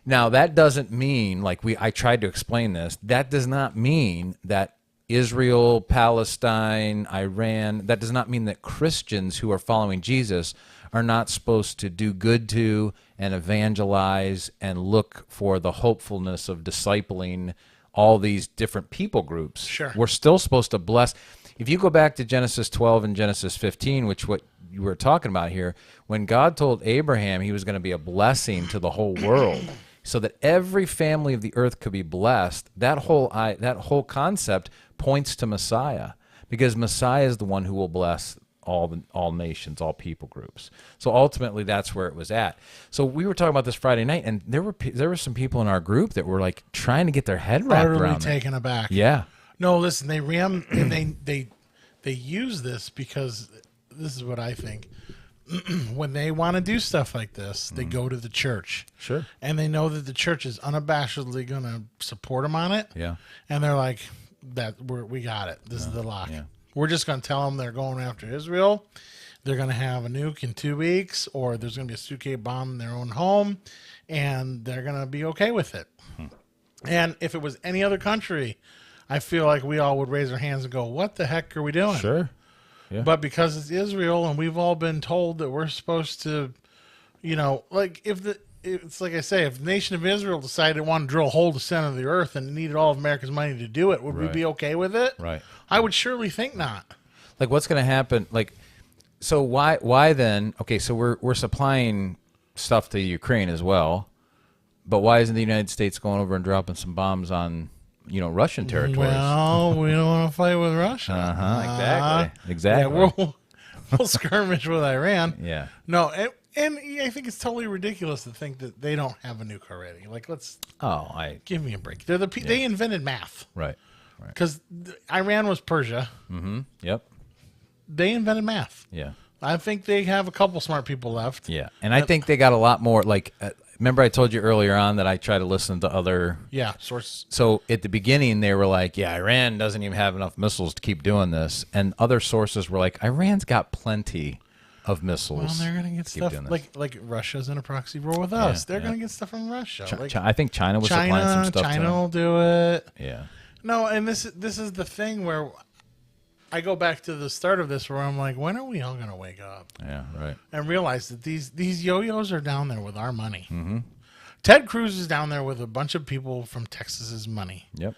Now, that doesn't mean, I tried to explain this, that does not mean that Israel, Palestine, Iran, that does not mean that Christians who are following Jesus are not supposed to do good to and evangelize and look for the hopefulness of discipling all these different people groups. Sure. We're still supposed to bless. If you go back to Genesis 12 and Genesis 15, which what you were talking about here, when God told Abraham he was going to be a blessing to the whole world, so that every family of the earth could be blessed, that whole concept points to Messiah, because Messiah is the one who will bless all nations, all people groups. So ultimately, that's where it was at. So we were talking about this Friday night, and there were some people in our group that were like trying to get their head wrapped Utterly around it. taken aback. Yeah. No, listen, they ram and they use this because this is what I think. When they want to do stuff like this, they go to the church. Sure. And they know that the church is unabashedly going to support them on it. Yeah. And they're like, we got it. This is the lock. Yeah. We're just going to tell them they're going after Israel. They're going to have a nuke in 2 weeks, or there's going to be a Sukkot bomb in their own home, and they're going to be okay with it. And if it was any other country, I feel like we all would raise our hands and go, what the heck are we doing? Sure. Yeah. But because it's Israel and we've all been told that we're supposed to, it's like I say, if the nation of Israel decided it wanted to drill a hole to the center of the earth and needed all of America's money to do it, would we be okay with it? Right. I would surely think not. Like, what's going to happen? Like, so why then? Okay, so we're supplying stuff to Ukraine as well, but why isn't the United States going over and dropping some bombs on Russian territories? Well, we don't want to fight with Russia. Exactly. Yeah, we'll skirmish with Iran. Yeah. No, and I think it's totally ridiculous to think that they don't have a nuke already. Like, give me a break. They invented math. Right. Because Iran was Persia. Mm-hmm. Yep. They invented math. Yeah. I think they have a couple smart people left. Yeah. And I think they got a lot more, remember I told you earlier on that I try to listen to other sources. So at the beginning they were like, Iran doesn't even have enough missiles to keep doing this. And other sources were like, Iran's got plenty of missiles. Well, they're going to get stuff like Russia's in a proxy war with us. They're going to get stuff from Russia. I think China was supplying some stuff. China will do it. Yeah. No, and this is the thing where I go back to the start of this where I'm like, when are we all going to wake up? Yeah, right. And realize that these yo-yos are down there with our money. Mm-hmm. Ted Cruz is down there with a bunch of people from Texas's money. Yep.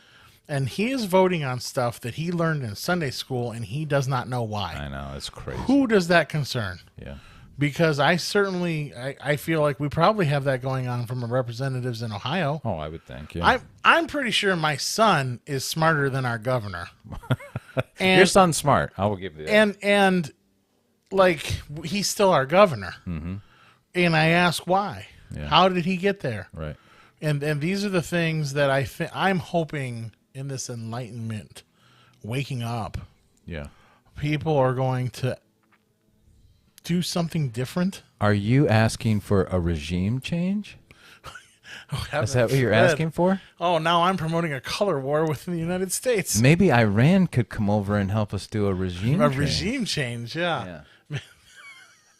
And he is voting on stuff that he learned in Sunday school, and he does not know why. I know, it's crazy. Who does that concern? Yeah. because I certainly I feel like we probably have that going on from our representatives in Ohio. Oh, I would think. Yeah. I'm pretty sure my son is smarter than our governor. And, Your son's smart. I will give you that. and like he's still our governor. Mm-hmm. And I ask why. Yeah. How did he get there? Right. And these are the things that I'm hoping in this enlightenment, waking up, Yeah. people are going to do something different. Are you asking for a regime change? Oh, Is that what you're asking for? Oh, now I'm promoting a color war within the United States. Maybe Iran could come over and help us do a regime A change. regime change, yeah.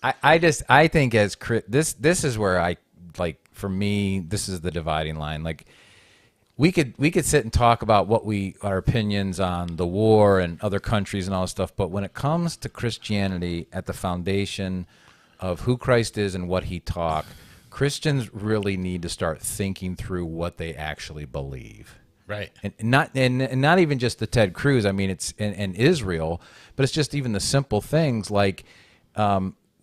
I think as this is where I like, for me, this is the dividing line. Like we could sit and talk about our opinions on the war and other countries and all this stuff, but when it comes to Christianity at the foundation of who Christ is and what he taught, Christians really need to start thinking through what they actually believe. Right. And not even just the Ted Cruz. I mean, it's in Israel, but it's just even the simple things like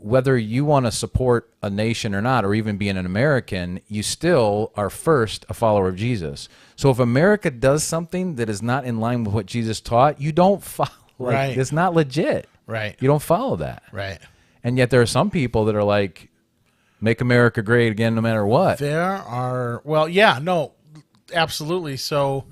whether you want to support a nation or not, or even being an American, you still are first a follower of Jesus. So if America does something that is not in line with what Jesus taught, you don't follow. Like, Right. It's not legit. Right. You don't follow that. Right. And yet there are some people that are like, make America great again no matter what. There are, well, yeah, no, absolutely. So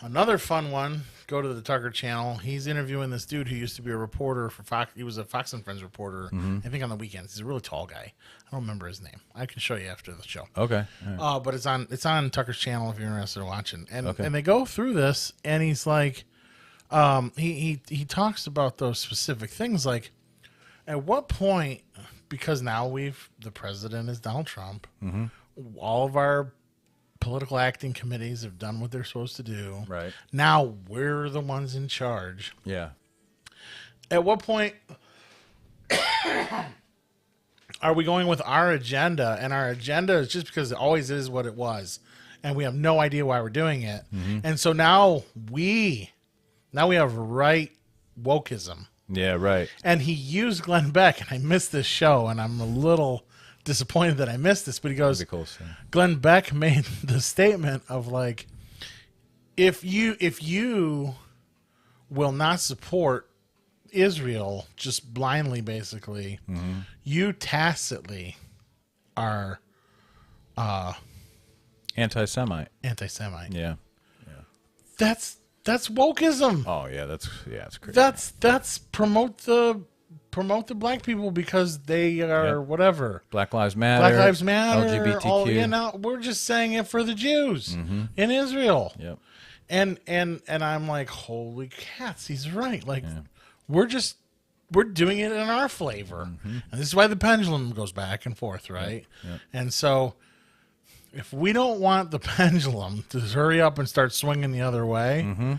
another fun one, go to the Tucker channel. He's interviewing this dude who used to be a reporter for Fox. He was a Fox and Friends reporter, I think on the weekends. He's a really tall guy. I don't remember his name. I can show you after the show. Okay. All right. But it's on Tucker's channel if you're interested in watching. And Okay. and they go through this, and he's like, he talks about those specific things, like at what point, because now the president is Donald Trump, all of our political acting committees have done what they're supposed to do. Right. Now we're the ones in charge. Yeah. At what point are we going with our agenda? And our agenda is just because it always is what it was, and we have no idea why we're doing it. And so now we have right wokeism. Yeah, right. And he used Glenn Beck, and I missed this show, and I'm a little disappointed that I missed this, but he goes, That'd be cool, so. Glenn Beck made the statement of like, if you will not support Israel just blindly, basically, you tacitly are Anti-Semite. anti-Semite. Yeah. That's wokeism. Oh yeah, it's crazy. That's promote the black people because they are Yep. whatever. Black Lives Matter. Black Lives Matter. LGBTQ. We're just saying it for the Jews in Israel. Yep. And I'm like, holy cats, he's right. Like, we're doing it in our flavor, and this is why the pendulum goes back and forth, right? Yep. And so, if we don't want the pendulum to hurry up and start swinging the other way,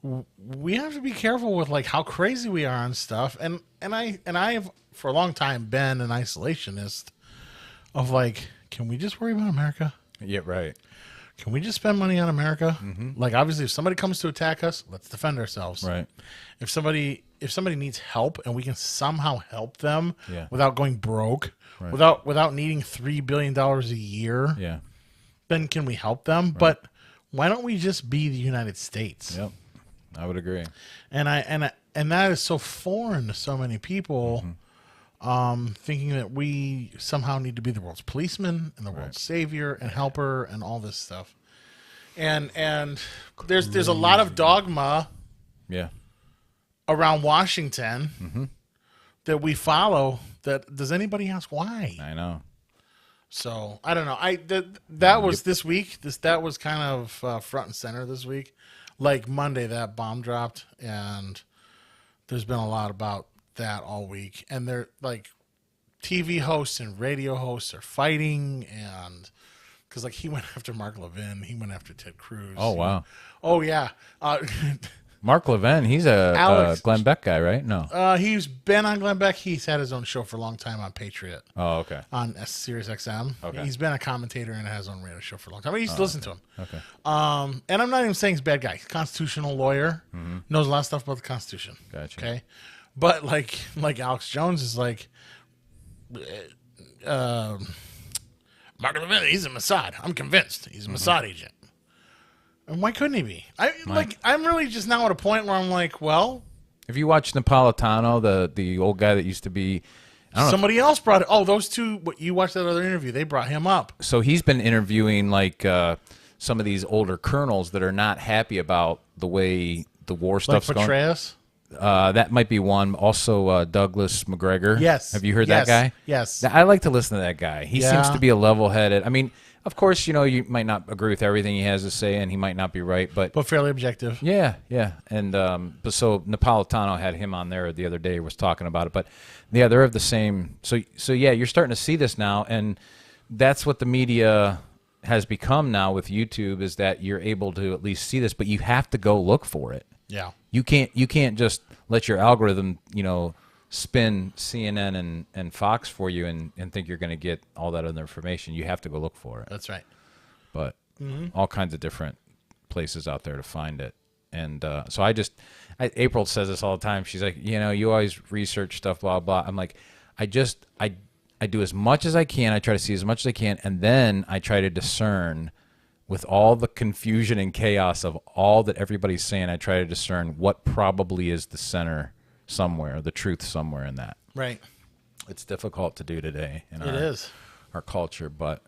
we have to be careful with like how crazy we are on stuff. And I've for a long time been an isolationist of like, can we just worry about America? Yeah, right. Can we just spend money on America? Like, obviously, if somebody comes to attack us, let's defend ourselves. Right. If somebody needs help and we can somehow help them Yeah. without going broke, Right. without needing $3 billion a year, Yeah. then can we help them? But why don't we just be the United States? Yep. I would agree. And that is so foreign to so many people, thinking that we somehow need to be the world's policeman and the world's savior and helper and all this stuff. And there's a lot of dogma Yeah. around Washington that we follow. That does anybody ask why? I know. So I don't know. That was this week. That was kind of front and center this week. Like Monday, that bomb dropped, and there's been a lot about that all week. And they're like, TV hosts and radio hosts are fighting, and because like he went after Mark Levin, he went after Ted Cruz. Oh wow. Oh yeah. Mark Levin, he's a Alex- Glenn Beck guy, right? No. He's been on Glenn Beck. He's had his own show for a long time on Patriot. Oh, okay. On Sirius XM. Okay. He's been a commentator and has his own radio show for a long time. I used to listen to him. Okay. And I'm not even saying he's a bad guy. He's a constitutional lawyer. Knows a lot of stuff about the Constitution. Gotcha. Okay. But like Alex Jones is like, Martin Levin, he's a Mossad. I'm convinced he's a Mossad agent. And why couldn't he be? I'm really just now at a point where I'm like, well, If you watch Napolitano, the old guy that used to be, I don't know. somebody else brought it. Oh, those two. What you watched that other interview? They brought him up. So he's been interviewing like some of these older colonels that are not happy about the way the war Like stuff's going. Petraeus. That might be one. Also, Douglas McGregor. Yes. Have you heard Yes. that guy? Yes. I like to listen to that guy. He seems Yeah. to be a level-headed. I mean, of course, you might not agree with everything he has to say, and he might not be right, but Fairly objective. yeah. And but so Napolitano had him on there the other day. Was talking about it, but yeah, they're of the same. So yeah, you're starting to see this now, and that's what the media has become now with YouTube, is that you're able to at least see this, but you have to go look for it. Yeah. You can't just let your algorithm, spin CNN and Fox for you and think you're going to get all that other information. You have to go look for it. That's right. But all kinds of different places out there to find it. And so April says this all the time. She's like, you always research stuff, blah, blah. I'm like, I do as much as I can. I try to see as much as I can. And then I try to discern with all the confusion and chaos of all that everybody's saying. I try to discern what probably is the center somewhere, the truth somewhere in that. Right. It's difficult to do today in It is. our culture, but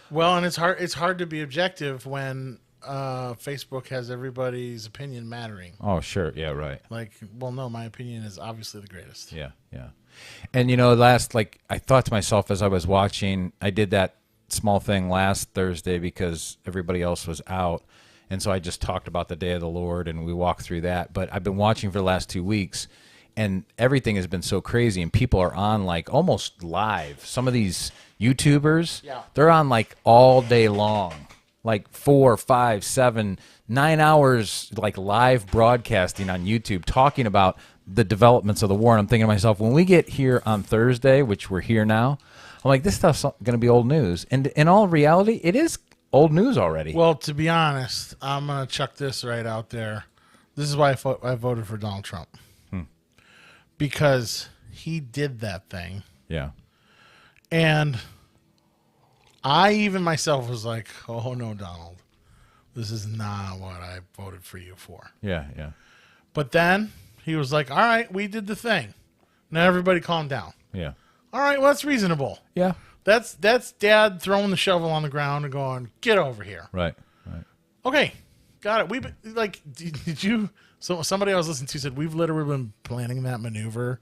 Well, and it's hard to be objective when Facebook has everybody's opinion mattering. oh, sure. Yeah, right. Like, well, no, my opinion is obviously the greatest. Yeah. And I thought to myself as I was watching, I did that small thing last Thursday because everybody else was out. And so I just talked about the day of the Lord and we walked through that. But I've been watching for the last 2 weeks and everything has been so crazy and people are on like almost live. Some of these YouTubers, they're on like all day long, like 4, 5, 7, 9 hours, like live broadcasting on YouTube, talking about the developments of the war. And I'm thinking to myself, when we get here on Thursday, which we're here now, I'm like, this stuff's going to be old news. And in all reality, it is old news already. Well, to be honest, I'm going to chuck this right out there. This is why I voted for Donald Trump. Because he did that thing. Yeah. And I even myself was like, oh, no, Donald. This is not what I voted for you for. Yeah. But then he was like, all right, we did the thing. Now everybody calm down. Yeah. All right, well, that's reasonable. Yeah. That's Dad throwing the shovel on the ground and going, get over here. Right. Okay, got it. Did you? So somebody I was listening to said we've literally been planning that maneuver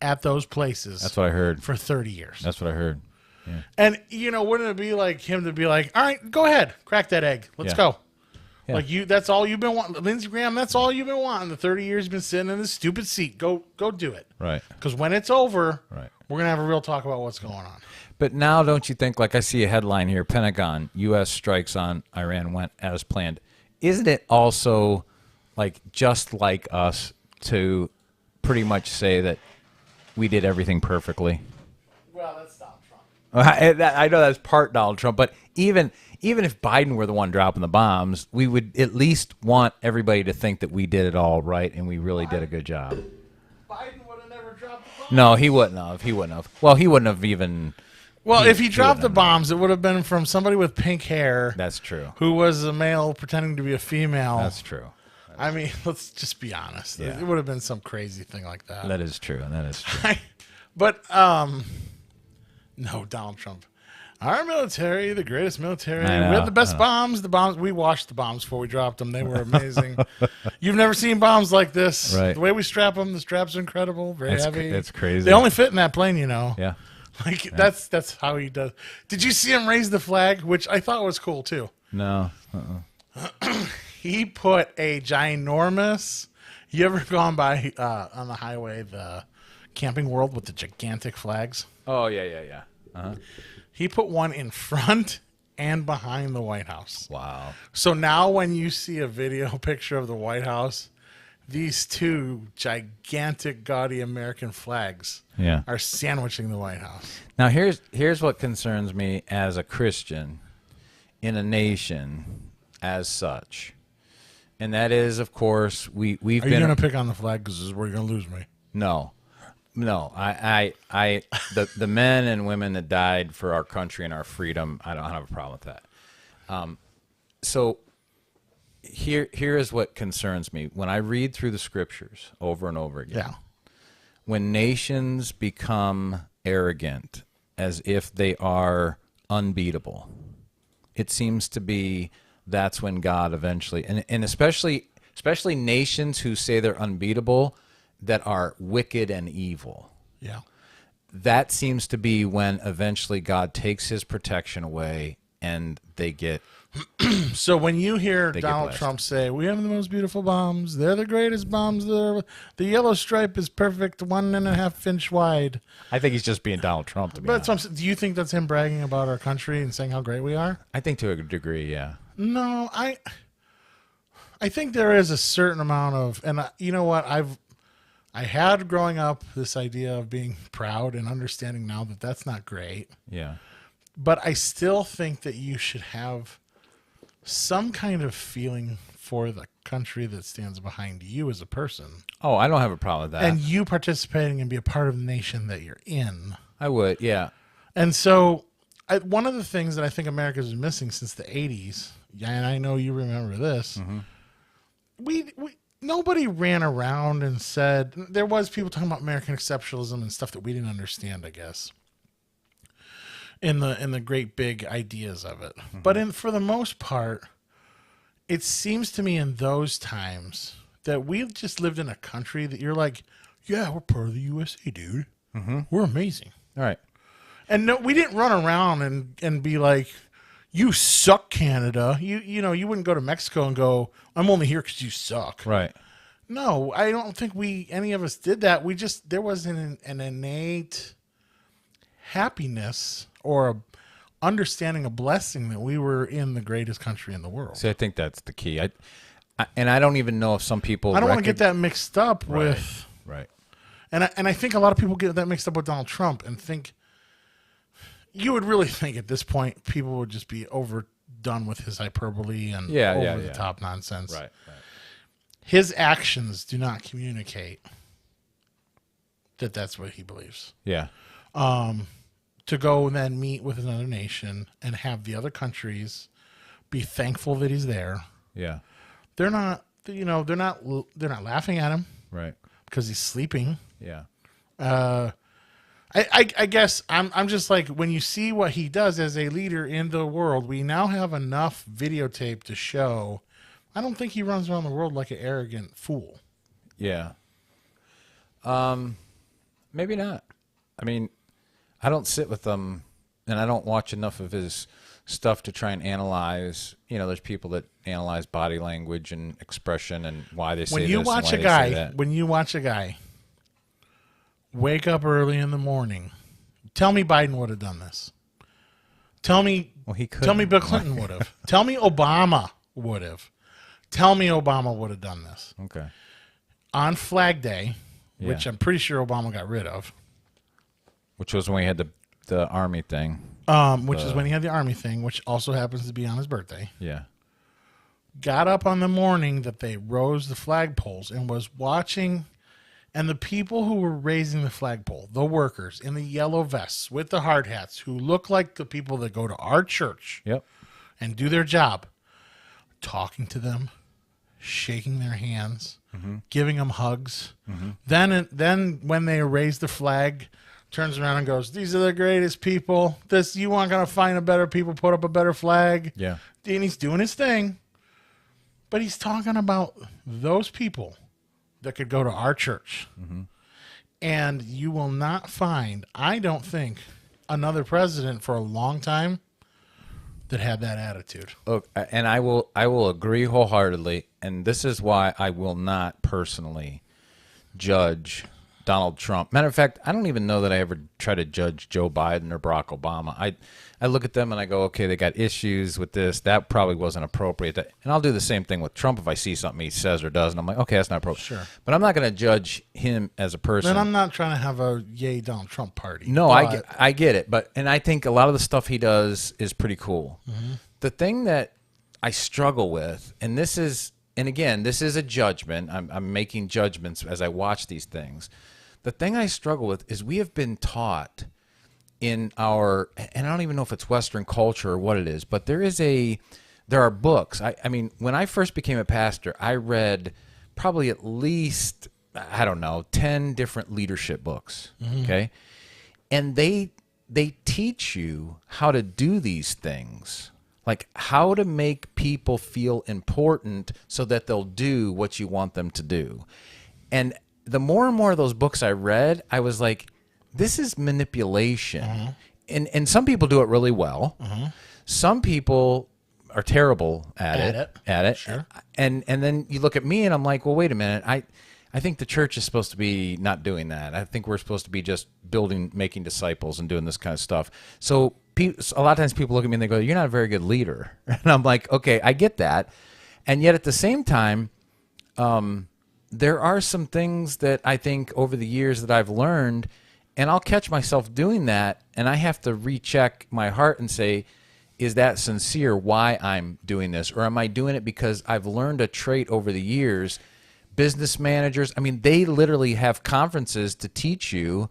at those places. That's what I heard. For 30 years. That's what I heard. And wouldn't it be like him to be like, all right, go ahead, crack that egg, let's Yeah. go. Yeah. Like that's all you've been wanting, Lindsey Graham. That's all you've been wanting. The 30 years you've been sitting in this stupid seat. Go do it. Right. Because when it's over, Right. we're gonna have a real talk about what's going on. But now, don't you think, like I see a headline here, Pentagon, U.S. strikes on Iran went as planned. Isn't it also like just like us to pretty much say that we did everything perfectly? Well, that's Donald Trump. I know that's part Donald Trump, but even if Biden were the one dropping the bombs, we would at least want everybody to think that we did it all right and we really did a good job. Biden would have never dropped the bomb. No, he wouldn't have. Well, he wouldn't have even. Well, if he dropped wouldn't the have. bombs, it would have been from somebody with pink hair That's true. who was a male pretending to be a female. That's true. I mean, let's just be honest. Yeah. It would have been some crazy thing like that. That is true. But no, Donald Trump. Our military, the greatest military. I know, We had the best I know. bombs. The bombs we washed the bombs before we dropped them. They were amazing. You've never seen bombs like this. Right. The way we strap them, the straps are incredible. Very It's heavy. it's crazy. They only fit in that plane, Yeah. Like that's how he does. Did you see him raise the flag, which I thought was cool too? No. He put a ginormous. You ever gone by on the highway the Camping World with the gigantic flags? Oh yeah. He put one in front and behind the White House. Wow. So now when you see a video picture of the White House, these two gigantic, gaudy American flags Yeah. are sandwiching the White House. Now here's what concerns me as a Christian in a nation as such, and that is, of course, we've Are you been. going to pick on the flag because this is where you're going to lose me? No. The men and women that died for our country and our freedom, I don't have a problem with that. So here is what concerns me. When I read through the scriptures over and over again, Yeah. when nations become arrogant as if they are unbeatable, it seems to be that's when God eventually, and especially nations who say they're unbeatable that are wicked and evil. Yeah. That seems to be when eventually God takes his protection away and they get. So when you hear They get Donald blessed. Trump say, "We have the most beautiful bombs. They're the greatest bombs. The yellow stripe is perfect, 1.5 inch wide." I think he's just being Donald Trump, to be But honest. that's what I'm saying. Do you think that's him bragging about our country and saying how great we are? I think to a degree, yeah. No, I think there is a certain amount of, and you know what, I had growing up this idea of being proud and understanding now that that's not great. Yeah. But I still think that you should have some kind of feeling for the country that stands behind you as a person, Oh, I don't have a problem with that. and you participating and be a part of the nation that you're in. I would, yeah. And so, one of the things that I think America's been missing since the 80s, and I know you remember this, we nobody ran around and said, there was people talking about American exceptionalism and stuff that we didn't understand, I guess, in the great big ideas of it. But for the most part, it seems to me in those times that we've just lived in a country that you're like, yeah, we're part of the USA, dude. We're amazing. All right. And no, we didn't run around and be like, you suck, Canada. You know, you wouldn't go to Mexico and go, I'm only here because you suck. Right. No, I don't think any of us did that. There was an innate happiness or a understanding, a blessing that we were in the greatest country in the world. See, I think that's the key. I don't even know if some people. I don't want to get that mixed up Right. with, Right. and I think a lot of people get that mixed up with Donald Trump and think, you would really think at this point people would just be overdone with his hyperbole and over the top nonsense. Right. His actions do not communicate that that's what he believes. Yeah. To go and then meet with another nation and have the other countries be thankful that he's there. Yeah. They're not laughing at him Right. because he's sleeping. Yeah. I guess I'm just like, when you see what he does as a leader in the world, we now have enough videotape to show. I don't think he runs around the world like an arrogant fool. Yeah. Maybe not. I mean, I don't sit with them, and I don't watch enough of his stuff to try and analyze. You know, there's people that analyze body language and expression and why they say When this you and watch why a they say guy, that. when you watch a guy wake up early in the morning, tell me Biden would have done this. Tell me, Well, he tell me couldn't. Bill Clinton would have. Tell me Obama would have. Tell me Obama would have done this Okay. on Flag Day, which Yeah. I'm pretty sure Obama got rid of. Which was when we had the army thing. Which is when he had the army thing, which also happens to be on his birthday. Yeah. Got up on the morning that they rose the flagpoles and was watching, and the people who were raising the flagpole, the workers in the yellow vests with the hard hats, who look like the people that go to our church Yep. and do their job, talking to them, shaking their hands, giving them hugs. Then when they raise the flag, turns around and goes, "These are the greatest people. You aren't gonna find a better people. Put up a better flag." Yeah. And he's doing his thing, but he's talking about those people that could go to our church. And you will not find, I don't think, another president for a long time that had that attitude. Look, and I will agree wholeheartedly, and this is why I will not personally judge Donald Trump. Matter of fact, I don't even know that I ever try to judge Joe Biden or Barack Obama. I look at them and I go, okay, they got issues with this. That probably wasn't appropriate. And I'll do the same thing with Trump if I see something he says or does, and I'm like, okay, that's not appropriate. Sure. But I'm not going to judge him as a person. And I'm not trying to have a yay Donald Trump party. No, but I get it, and I think a lot of the stuff he does is pretty cool. The thing that I struggle with, and again, this is a judgment. I'm making judgments as I watch these things. the thing I struggle with is we have been taught in our, and I don't even know if it's Western culture or what it is, but there are books. I mean, when I first became a pastor, I read probably at least, I don't know, 10 different leadership books. Okay. And they teach you how to do these things, like how to make people feel important so that they'll do what you want them to do. And the more and more of those books I read, I was like, this is manipulation. And some people do it really well. Some people are terrible at it. Sure. And then you look at me and I'm like, well, wait a minute. I think the church is supposed to be not doing that. I think we're supposed to be just making disciples and doing this kind of stuff. So a lot of times people look at me and they go, you're not a very good leader. And I'm like, okay, I get that. And yet at the same time, there are some things that I think over the years that I've learned, and I'll catch myself doing that, and I have to recheck my heart and say, is that sincere why I'm doing this? Or am I doing it because I've learned a trait over the years? Business managers, I mean, they literally have conferences to teach you,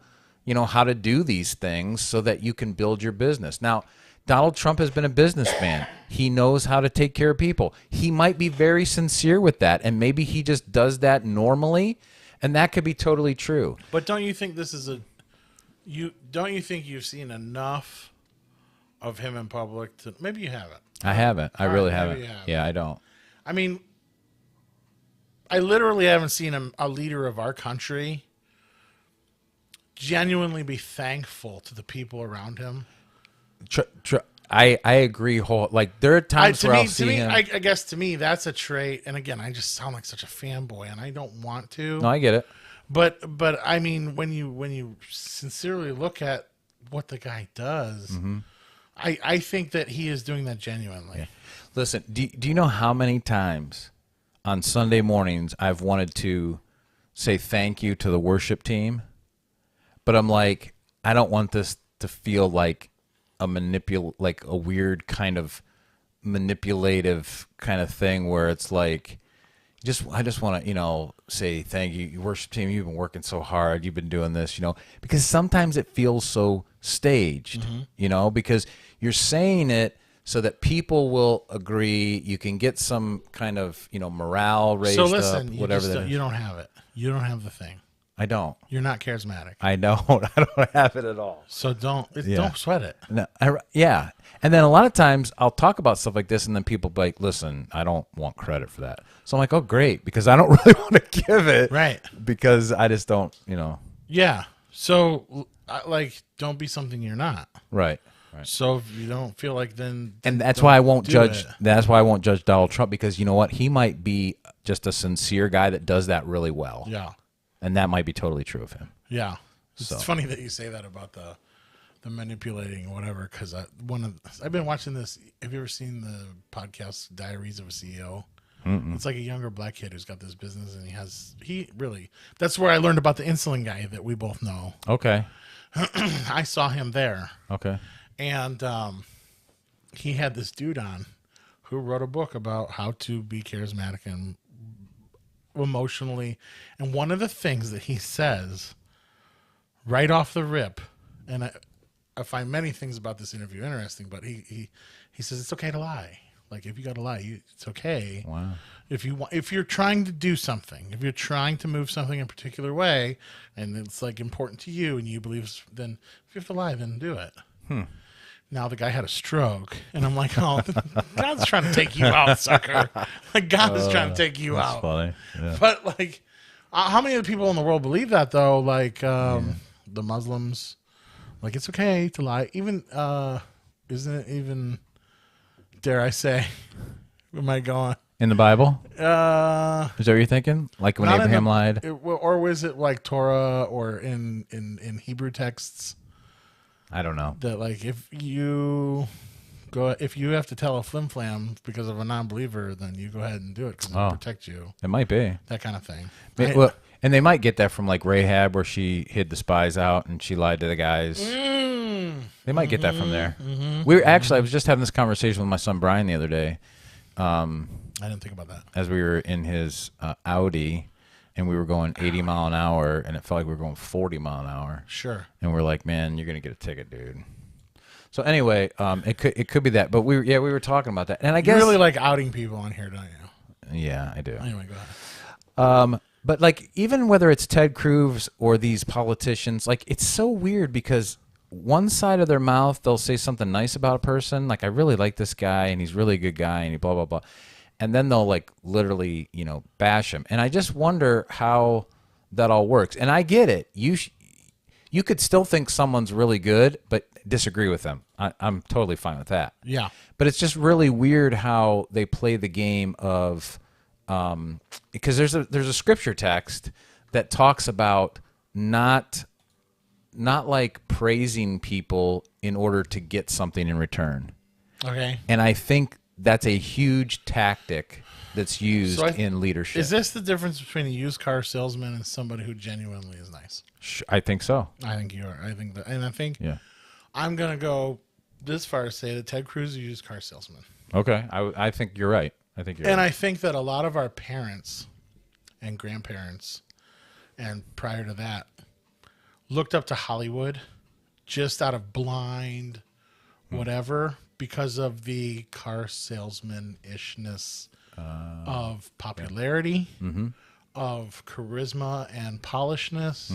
how to do these things so that you can build your business. Now, Donald Trump has been a businessman. He knows how to take care of people. He might be very sincere with that, and maybe he just does that normally, and that could be totally true. But don't you think don't you think you've seen enough of him in public to, maybe you haven't. I haven't. I really maybe haven't. you haven't. Yeah, I don't. I mean, I literally haven't seen a leader of our country genuinely be thankful to the people around him. I agree. Like there are times where I'll see him. I guess to me that's a trait. And again, I just sound like such a fanboy, and I don't want to. No, I get it. But I mean, when you sincerely look at what the guy does, I think that he is doing that genuinely. Yeah. Listen, do you know how many times on Sunday mornings I've wanted to say thank you to the worship team, but I'm like, I don't want this to feel like like a weird kind of manipulative kind of thing where it's like, I just want to, say thank you, your worship team. You've been working so hard. You've been doing this, because sometimes it feels so staged, because you're saying it so that people will agree. You can get some kind of, morale raised so listen, up, whatever that is. You don't have it. You don't have the thing. I don't. You're not charismatic. I don't. I don't have it at all. So don't sweat it. No, yeah. And then a lot of times I'll talk about stuff like this, and then people be like, listen, I don't want credit for that. So I'm like, oh, great, because I don't really want to give it. Right. Because I just don't, Yeah. So, don't be something you're not. Right. So if you don't feel like then and that's why I won't judge. it. That's why I won't judge Donald Trump, because you know what? He might be just a sincere guy that does that really well. Yeah. And that might be totally true of him. Yeah. It's So. funny that you say that about the manipulating or whatever, because I've been watching this. Have you ever seen the podcast Diaries of a CEO? It's like a younger black kid who's got this business, and that's where I learned about the insulin guy that we both know. Okay. I saw him there. Okay. And he had this dude on who wrote a book about how to be charismatic and emotionally. And one of the things that he says right off the rip, and I find many things about this interview interesting, but he says it's okay to lie. Like if you got to lie, it's okay. Wow. If you're trying to do something, if you're trying to move something in a particular way, and it's like important to you, and you believe, then if you have to lie, then do it. Now the guy had a stroke, and I'm like, oh, God's trying to take you out, sucker. Like God is trying to take you out. Funny. Yeah. But like, how many of the people in the world believe that though? Like the Muslims, like it's okay to lie. Even isn't it even? Dare I say? Am I going? In the Bible? Is that what you're thinking? Like when Abraham lied? Or was it like Torah or in Hebrew texts? I don't know. That like if you have to tell a flim flam because of a non-believer, then you go ahead and do it because it'll protect you. It might be. That kind of thing. Well, and they might get that from like Rahab, where she hid the spies out and she lied to the guys. They might get that from there. I was just having this conversation with my son Brian the other day. I didn't think about that. As we were in his Audi, and we were going 80 mile an hour, and it felt like we were going 40 mile an hour. Sure. And we're like, man, you're gonna get a ticket, dude. So anyway, it could be that, but we were talking about that, and I You guess really like outing people on here, don't you? yeah, I do. Anyway, go ahead. But like, even whether it's Ted Cruz or these politicians, like, it's so weird because one side of their mouth, they'll say something nice about a person. Like, I really like this guy and he's really a good guy and he blah, blah, blah. And then they'll like literally, bash him. And I just wonder how that all works. And I get it. You could still think someone's really good, but disagree with them. I'm totally fine with that. Yeah. But it's just really weird how they play the game of, because there's a scripture text that talks about not like praising people in order to get something in return. Okay. And I think that's a huge tactic that's used in leadership. Is this the difference between a used car salesman and somebody who genuinely is nice? I think so. I think you are. I think that, and I think Yeah. I'm gonna go this far to say that Ted Cruz is a used car salesman. Okay. I think you're right. I think you're And right. I think that a lot of our parents and grandparents, and prior to that, looked up to Hollywood just out of blind whatever because of the car salesman-ishness of popularity, of charisma and polishness.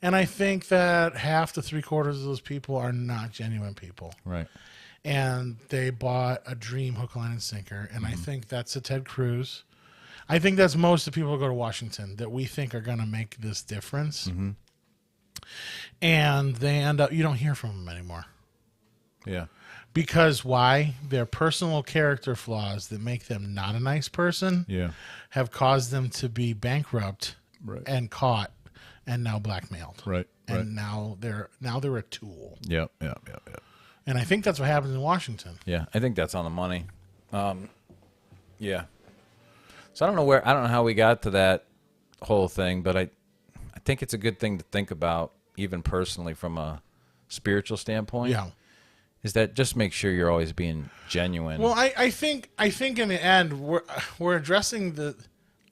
And I think that half to 3/4 of those people are not genuine people. Right. And they bought a dream hook, line, and sinker. And I think that's a Ted Cruz. I think that's most of the people who go to Washington that we think are going to make this difference. And they end up, you don't hear from them anymore. Yeah. Because why? Their personal character flaws that make them not a nice person Yeah. have caused them to be bankrupt Right. and caught and now blackmailed. Right. And now they're a tool. Yep. And I think that's what happens in Washington. Yeah, I think that's on the money. Yeah. So I don't know how we got to that whole thing, but I think it's a good thing to think about, even personally from a spiritual standpoint. Yeah. Is that just make sure you're always being genuine. Well, I think in the end we're addressing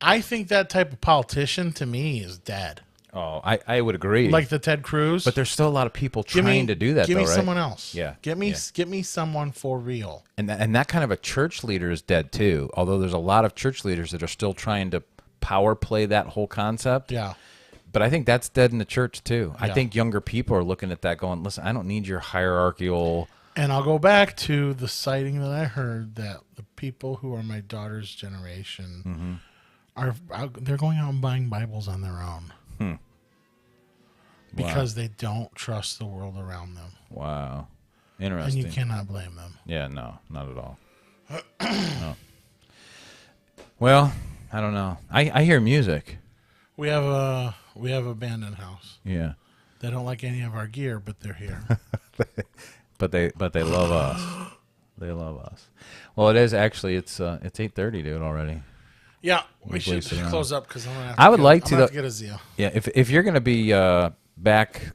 I think that type of politician to me is dead. Oh, I would agree. Like the Ted Cruz. But there's still a lot of people trying to do that. Give me though, right? someone else. Yeah. Get me someone for real. And that kind of a church leader is dead too. Although there's a lot of church leaders that are still trying to power play that whole concept. Yeah. But I think that's dead in the church too. I Yeah. think younger people are looking at that going, listen, I don't need your hierarchical. And I'll go back to the sighting that I heard that the people who are my daughter's generation they're going out and buying Bibles on their own. Because they don't trust the world around them. Wow. And Interesting. you cannot blame them. Yeah, no, not at all. No. Well, I don't know. I hear music. We have a band in house. Yeah. They don't like any of our gear, but they're here. But they love us. They love us. Well, it is actually it's 8:30, dude, already. Yeah, we should wasted around. close up because I'm gonna. I would like to to get a Zia. Yeah, if you're gonna be back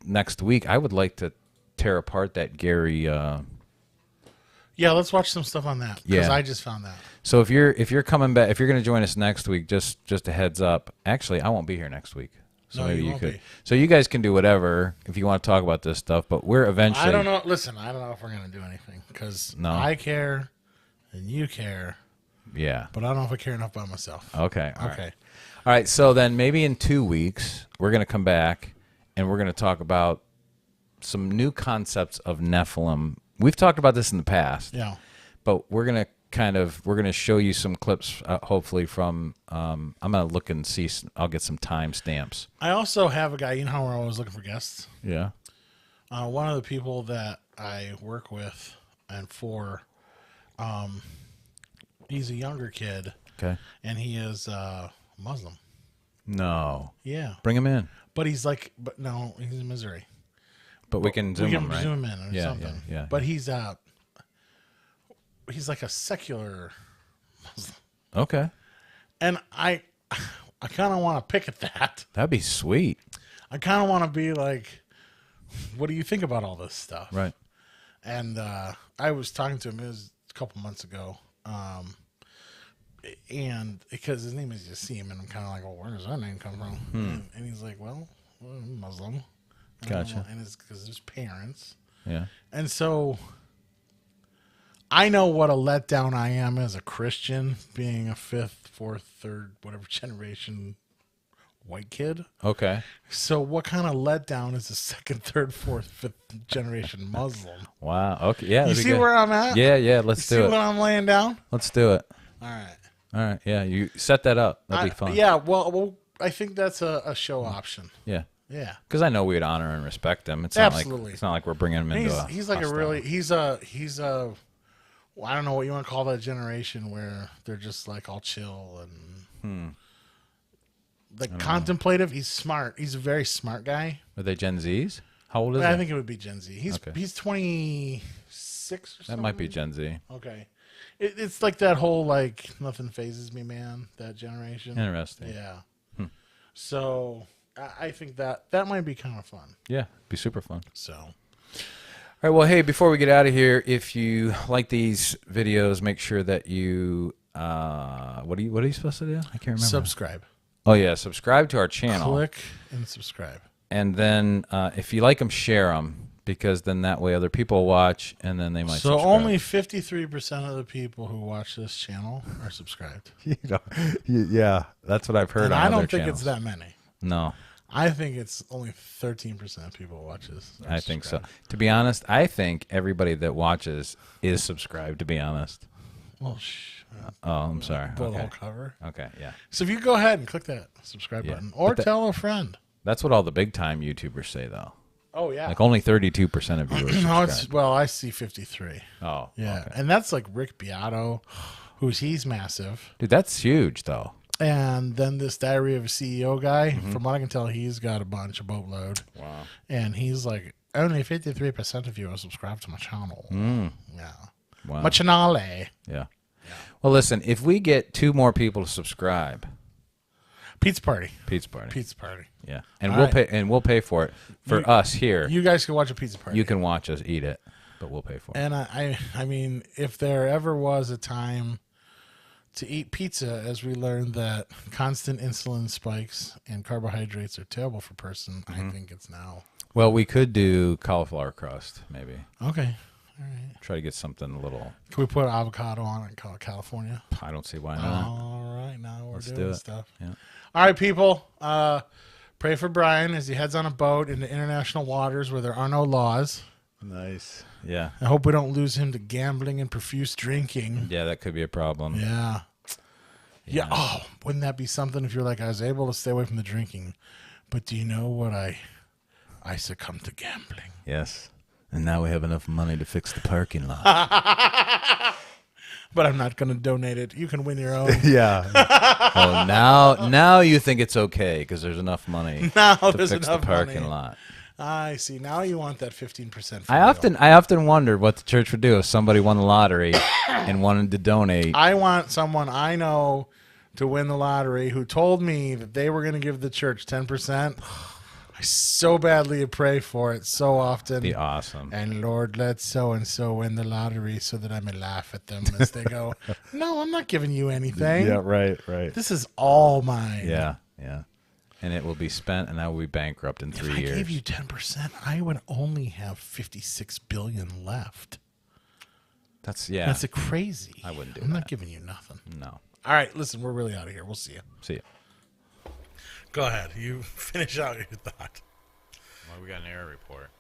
next week, I would like to tear apart that Gary. Yeah, let's watch some stuff on that because Yeah. I just found that. So if you're coming back, if you're gonna join us next week, just a heads up. Actually, I won't be here next week. So No, maybe you you won't could. be. So you guys can do whatever if you want to talk about this stuff, but we're eventually. I don't know. Listen, I don't know if we're gonna do anything because No. I care and you care, Yeah. but I don't know if I care enough about myself. Okay. All Okay. right. All right. So then maybe in 2 weeks we're gonna come back and we're gonna talk about some new concepts of Nephilim. We've talked about this in the past. Yeah. But we're gonna show you some clips, hopefully from. I'm gonna look and see. I'll get some time stamps. I also have a guy. You know how we're always looking for guests. Yeah. One of the people that I work with and for, he's a younger kid Okay. and he is Muslim. No. Yeah, Bring him in. but he's no, he's in Missouri. But we can zoom we can him, right? zoom in or Yeah, something. yeah. But he's like a secular Muslim, Okay. and I kind of want to pick at that. That'd be sweet. I kind of want to be like, what do you think about all this stuff? Right. And I was talking to him. It was a couple months ago. and because his name is Yassim, and I'm kind of like, well, where does that name come from? And he's like, well, I'm Muslim. And Gotcha. And it's because his parents. Yeah. And so I know what a letdown I am as a Christian, being a fifth, fourth, third, whatever generation white kid. Okay. So what kind of letdown is a second, third, fourth, fifth generation Muslim? Wow. Okay. Yeah. You that'd be see good. where I'm at? Yeah. Yeah. You Let's see do what it. I'm laying down? Let's do it. All right. All right. Yeah. You set that up. That'd be fun. Yeah, well, I think that's a show option. Yeah. Yeah. Because I know we'd honor and respect him. It's not Absolutely. like it's not like we're bringing him into. He's like a hostile. really he's a well, I don't know what you want to call that generation where they're just like all chill and like contemplative. He's smart. He's a very smart guy. Are they Gen Zs? How old is I he? think it would be Gen Z. He's 26 or something. That might be Gen Z. Okay. It's like that whole like nothing phases me, man. That generation. Interesting. Yeah. So I think that might be kind of fun. Yeah. Be super fun. So. All right. Well, hey, before we get out of here, if you like these videos, make sure that you what are you supposed to do? I can't remember. Subscribe. Oh yeah, subscribe to our channel. Click and subscribe. And then if you like them, share them, because then that way other people watch and then they might. So subscribe. only 53% of the people who watch this channel are subscribed. Yeah, that's what I've heard. And on I other don't think channels. it's that many. No, I think it's only 13% of people who watch this. are I think so. subscribed. To be honest, I think everybody that watches is subscribed. To be honest. Well, Oh, I'm sorry. blow the Okay. whole cover. Okay. Yeah. So if you go ahead and click that subscribe Yeah. button, or But that- tell a friend. That's what all the big time YouTubers say, though. Oh yeah. Like only 32% of viewers. No, it's subscribe. well, I see 53. Oh, Yeah, okay. and that's like Rick Beato, he's massive. Dude, that's huge, though. And then this Diary of a CEO guy, Mm-hmm. from what I can tell, he's got a boatload. Wow. And he's like, only 53% of you are subscribed to my channel. Yeah. Wow. My channel. Yeah. Well, listen, if we get 2 more people to subscribe, Pizza party. pizza party. Pizza party. Yeah. And All we'll right. pay for it for us here. You guys can watch a pizza party. You can watch us eat it, but we'll pay for it. And I mean, if there ever was a time to eat pizza, as we learned that constant insulin spikes and carbohydrates are terrible for a person, Mm-hmm. I think it's now. Well, we could do cauliflower crust, maybe. Okay. All right. Try to get something a little. Can we put avocado on it and call it California? I don't see why not. All right. Now we're Let's doing do it. stuff. Yeah. All right, people. Pray for Brian as he heads on a boat into international waters where there are no laws. Nice. Yeah. I hope we don't lose him to gambling and profuse drinking. Yeah, that could be a problem. Yeah. Yeah. Oh, wouldn't that be something if you're like, I was able to stay away from the drinking, but do you know what I succumbed to gambling. Yes. And now we have enough money to fix the parking lot. But I'm not going to donate it. You can win your own. Yeah. Oh, now you think it's okay because there's enough money Now to there's fix enough the parking money. lot. I see. Now you want that 15%. I often wondered what the church would do if somebody won the lottery and wanted to donate. I want someone I know to win the lottery who told me that they were going to give the church 10%. I so badly pray for it so often. Be awesome. And Lord, let so and so win the lottery so that I may laugh at them as they go, no, I'm not giving you anything. right. This is all mine. Yeah. And it will be spent, and I will be bankrupt in 3 If years. I gave you 10%, I would only have 56 billion left. That's That's crazy. I wouldn't do I'm not that. giving you nothing. No. All right, listen, we're really out of here. We'll see you. See ya. Go ahead. You finish out your thought. Well, we got an error report.